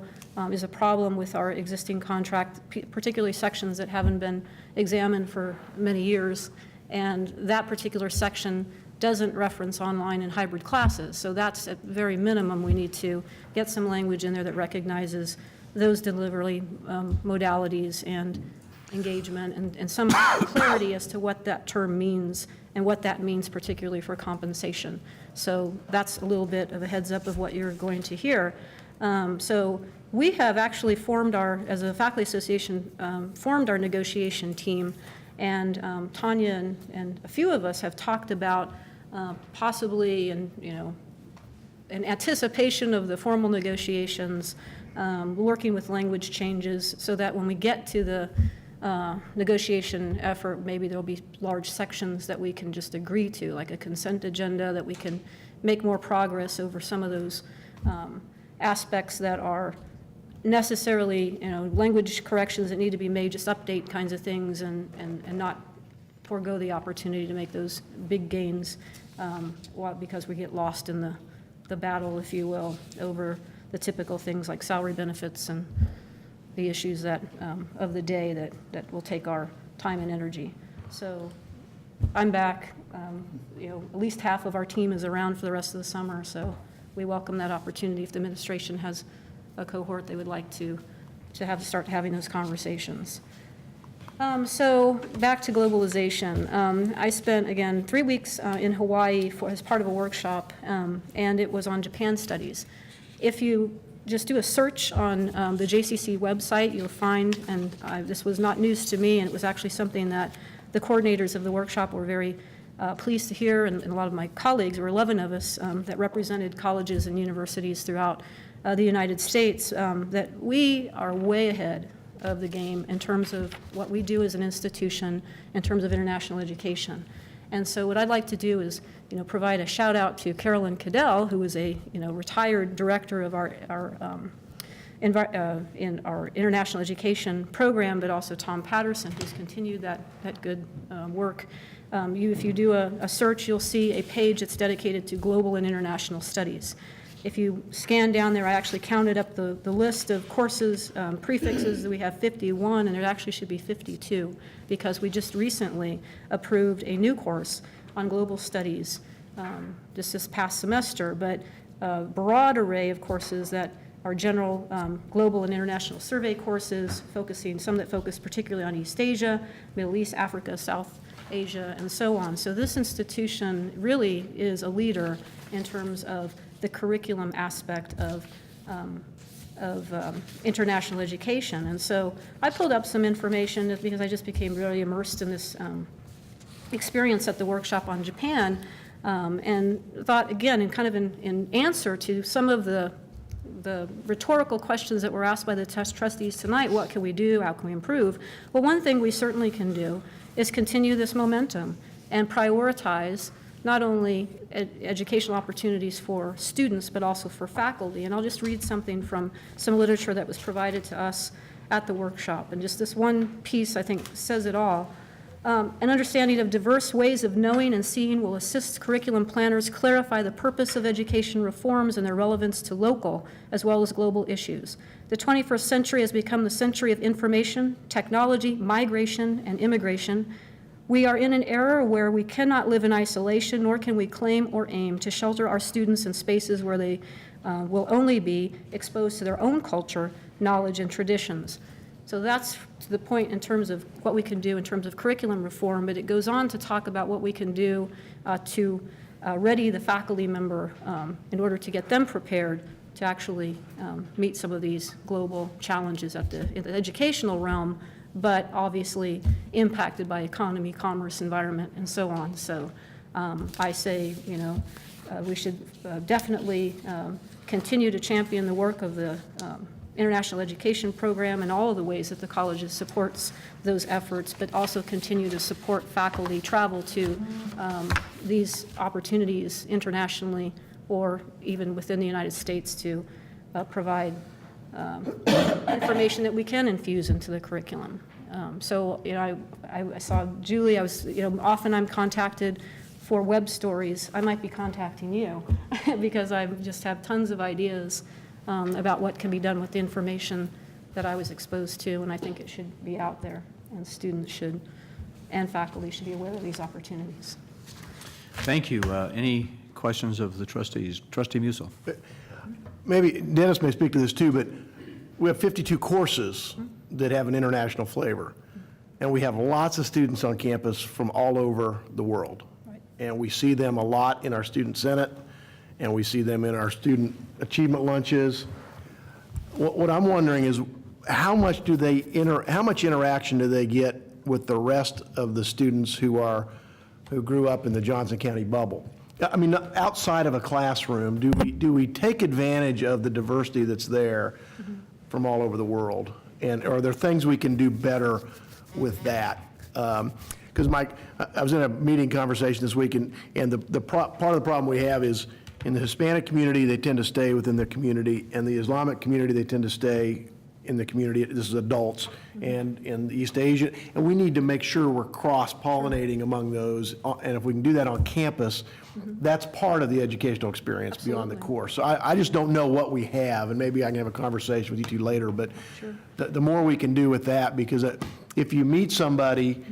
K: is a problem with our existing contract, particularly sections that haven't been examined for many years, and that particular section doesn't reference online and hybrid classes. So that's at very minimum, we need to get some language in there that recognizes those delivery modalities and engagement and some clarity as to what that term means and what that means particularly for compensation. So that's a little bit of a heads up of what you're going to hear. So we have actually as a faculty association, formed our negotiation team, and Tanya and a few of us have talked about possibly, in anticipation of the formal negotiations, working with language changes so that when we get to the negotiation effort, maybe there'll be large sections that we can just agree to, like a consent agenda, that we can make more progress over some of those aspects that are necessarily, language corrections that need to be made, just update kinds of things, and not forego the opportunity to make those big gains because we get lost in the battle, if you will, over the typical things like salary benefits and the issues that of the day that will take our time and energy. So I'm back. At least half of our team is around for the rest of the summer, so we welcome that opportunity if the administration has a cohort they would like to start having those conversations. So back to globalization. I spent, again, 3 weeks in Hawaii as part of a workshop, and it was on Japan studies. If you just do a search on the JCC website, you'll find, and this was not news to me, and it was actually something that the coordinators of the workshop were very
P: pleased to hear, and a lot of my colleagues, there were 11 of us that represented colleges and universities throughout the United States, that we are way ahead of the game in terms of what we do as an institution in terms of international education. And so what I'd like to do is, provide a shout out to Carolyn Cadell, who is a, retired director of in our international education program, but also Tom Patterson, who's continued that good work. If you do a search, you'll see a page that's dedicated to global and international studies. If you scan down there, I actually counted up the list of courses, prefixes, that we have 51, and there actually should be 52, because we just recently approved a new course on global studies just this past semester, but a broad array of courses that are general global and international survey courses, some that focus particularly on East Asia, Middle East, Africa, South Asia, and so on. So this institution really is a leader in terms of the curriculum aspect of international education. And so I pulled up some information because I just became really immersed in this experience at the workshop on Japan, and thought, again, in answer to some of the rhetorical questions that were asked by the trustees tonight, what can we do, how can we improve? Well, one thing we certainly can do is continue this momentum and prioritize not only educational opportunities for students, but also for faculty. And I'll just read something from some literature that was provided to us at the workshop. And just this one piece, I think, says it all. An understanding of diverse ways of knowing and seeing will assist curriculum planners clarify the purpose of education reforms and their relevance to local as well as global issues. The 21st century has become the century of information, technology, migration, and immigration. We are in an era where we cannot live in isolation, nor can we claim or aim to shelter our students in spaces where they will only be exposed to their own culture, knowledge, and traditions. So that's to the point in terms of what we can do in terms of curriculum reform, but it goes on to talk about what we can do to ready the faculty member in order to get them prepared to actually meet some of these global challenges in the educational realm, but obviously impacted by economy, commerce, environment, and so on. So I say, we should definitely continue to champion the work of the international education program and all of the ways that the college supports those efforts, but also continue to support faculty travel to these opportunities internationally or even within the United States to provide information that we can infuse into the curriculum. So, I saw Julie, often I'm contacted for web stories. I might be contacting you because I just have tons of ideas about what can be done with the information that I was exposed to, and I think it should be out there, and students and faculty should be aware of these opportunities.
A: Thank you. Any questions of the trustees? Trustee Musil.
F: Maybe Dennis may speak to this too, but we have 52 courses that have an international flavor, and we have lots of students on campus from all over the world. Right. And we see them a lot in our student senate, and we see them in our student achievement lunches. What I'm wondering is how much interaction do they get with the rest of the students who grew up in the Johnson County bubble? I mean, outside of a classroom, do we take advantage of the diversity that's there from all over the world? And are there things we can do better with that? Because Mike, I was in a meeting conversation this week, and part of the problem we have is in the Hispanic community, they tend to stay within their community, and the Islamic community, they tend to stay in the community. This is adults, and in the East Asia, and we need to make sure we're cross-pollinating among those, and if we can do that on campus, that's part of the educational experience. Absolutely. Beyond the course. So I just don't know what we have, and maybe I can have a conversation with you two later, but sure. The more we can do with that, because if you meet somebody,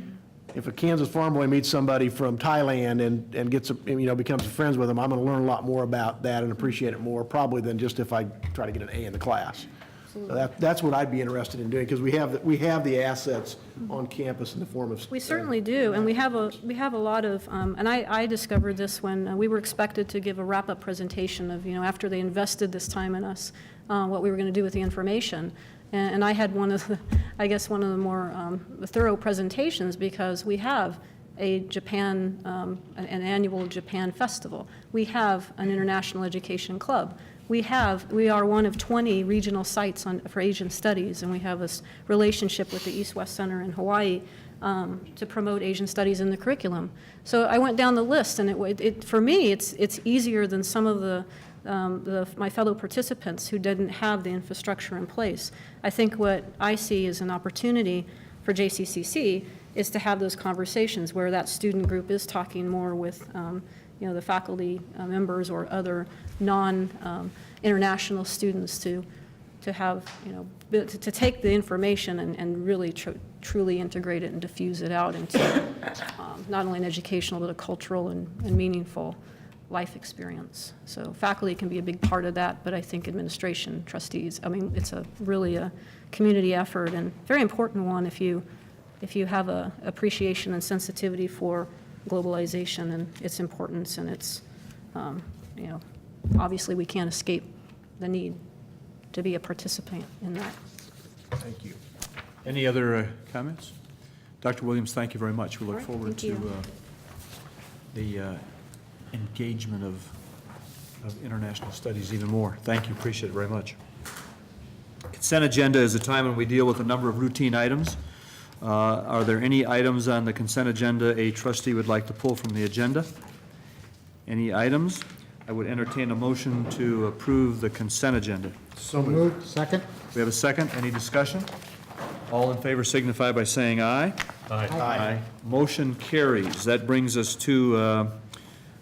F: if a Kansas farm boy meets somebody from Thailand and gets becomes friends with them, I'm going to learn a lot more about that and appreciate it more probably than just if I try to get an A in the class. So that's what I'd be interested in doing, because we have the assets on campus in the form of.
P: We certainly do, and we have a lot of. And I discovered this when we were expected to give a wrap-up presentation of after they invested this time in us, what we were going to do with the information. And I had one of the more thorough presentations, because we have a Japan, an annual Japan festival. We have an international education club. We are one of 20 regional sites for Asian studies, and we have this relationship with the East-West Center in Hawaii to promote Asian studies in the curriculum. So I went down the list, and for me, it's easier than some of my fellow participants who didn't have the infrastructure in place. I think what I see as an opportunity for JCCC is to have those conversations where that student group is talking more with the faculty members or other non-international students to have, to take the information and really truly integrate it and diffuse it out into not only an educational but a cultural and meaningful life experience. So faculty can be a big part of that, but I think administration, trustees, it's really a community effort and very important one if you have a appreciation and sensitivity for globalization and its importance, and its, obviously we can't escape the need to be a participant in that.
A: Thank you. Any other comments? Dr. Williams, thank you very much. We look forward to the engagement of international studies even more. Thank you, appreciate it very much. Consent agenda is a time when we deal with a number of routine items. Are there any items on the consent agenda a trustee would like to pull from the agenda? Any items? I would entertain a motion to approve the consent agenda.
C: So moved. Second?
A: We have a second. Any discussion? All in favor signify by saying aye.
J: Aye.
A: Aye. Motion carries. That brings us to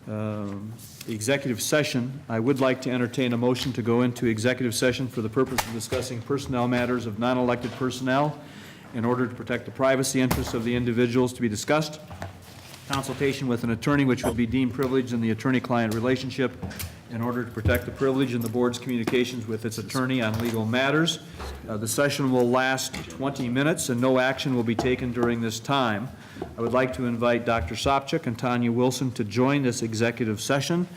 A: the executive session. I would like to entertain a motion to go into executive session for the purpose of discussing personnel matters of non-elected personnel in order to protect the privacy interests of the individuals to be discussed, consultation with an attorney which will be deemed privileged in the attorney-client relationship in order to protect the privilege in the board's communications with its attorney on legal matters. The session will last 20 minutes and no action will be taken during this time. I would like to invite Dr. Sopcich and Tanya Wilson to join this executive session.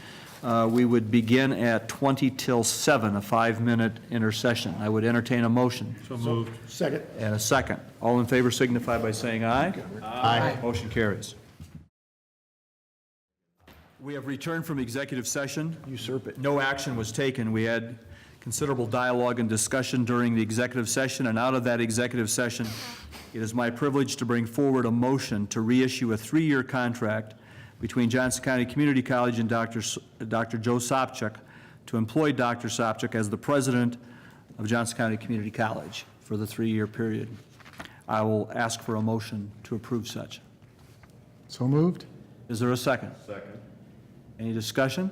A: We would begin at 20 till 7, a 5-minute intercession. I would entertain a motion.
J: So moved.
F: Second.
A: And a second. All in favor signify by saying aye.
C: Aye.
A: Motion carries. We have returned from executive session.
F: Usurp it.
A: No action was taken. We had considerable dialogue and discussion during the executive session, and out of that executive session, it is my privilege to bring forward a motion to reissue a 3-year contract between Johnson County Community College and Dr. Joe Sopcich to employ Dr. Sopcich as the president of Johnson County Community College for the 3-year period. I will ask for a motion to approve such.
C: So moved.
A: Is there a second?
J: Second.
A: Any discussion?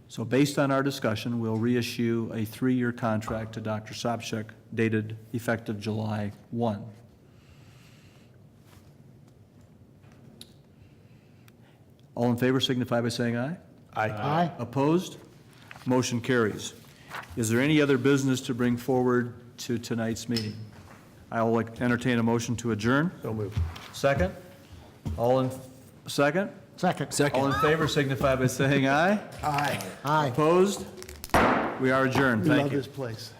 A: So based on our discussion, we'll reissue a 3-year contract to Dr. Sopcich dated effective July 1. All in favor signify by saying aye.
C: Aye.
A: Opposed? Motion carries. Is there any other business to bring forward to tonight's meeting? I will entertain a motion to adjourn.
F: So moved.
A: Second? All in, second?
C: Second.
A: All in favor signify by saying aye.
F: Aye.
C: Aye.
A: Opposed? We are adjourned.
F: We
A: Thank
F: love
A: you.
F: this place.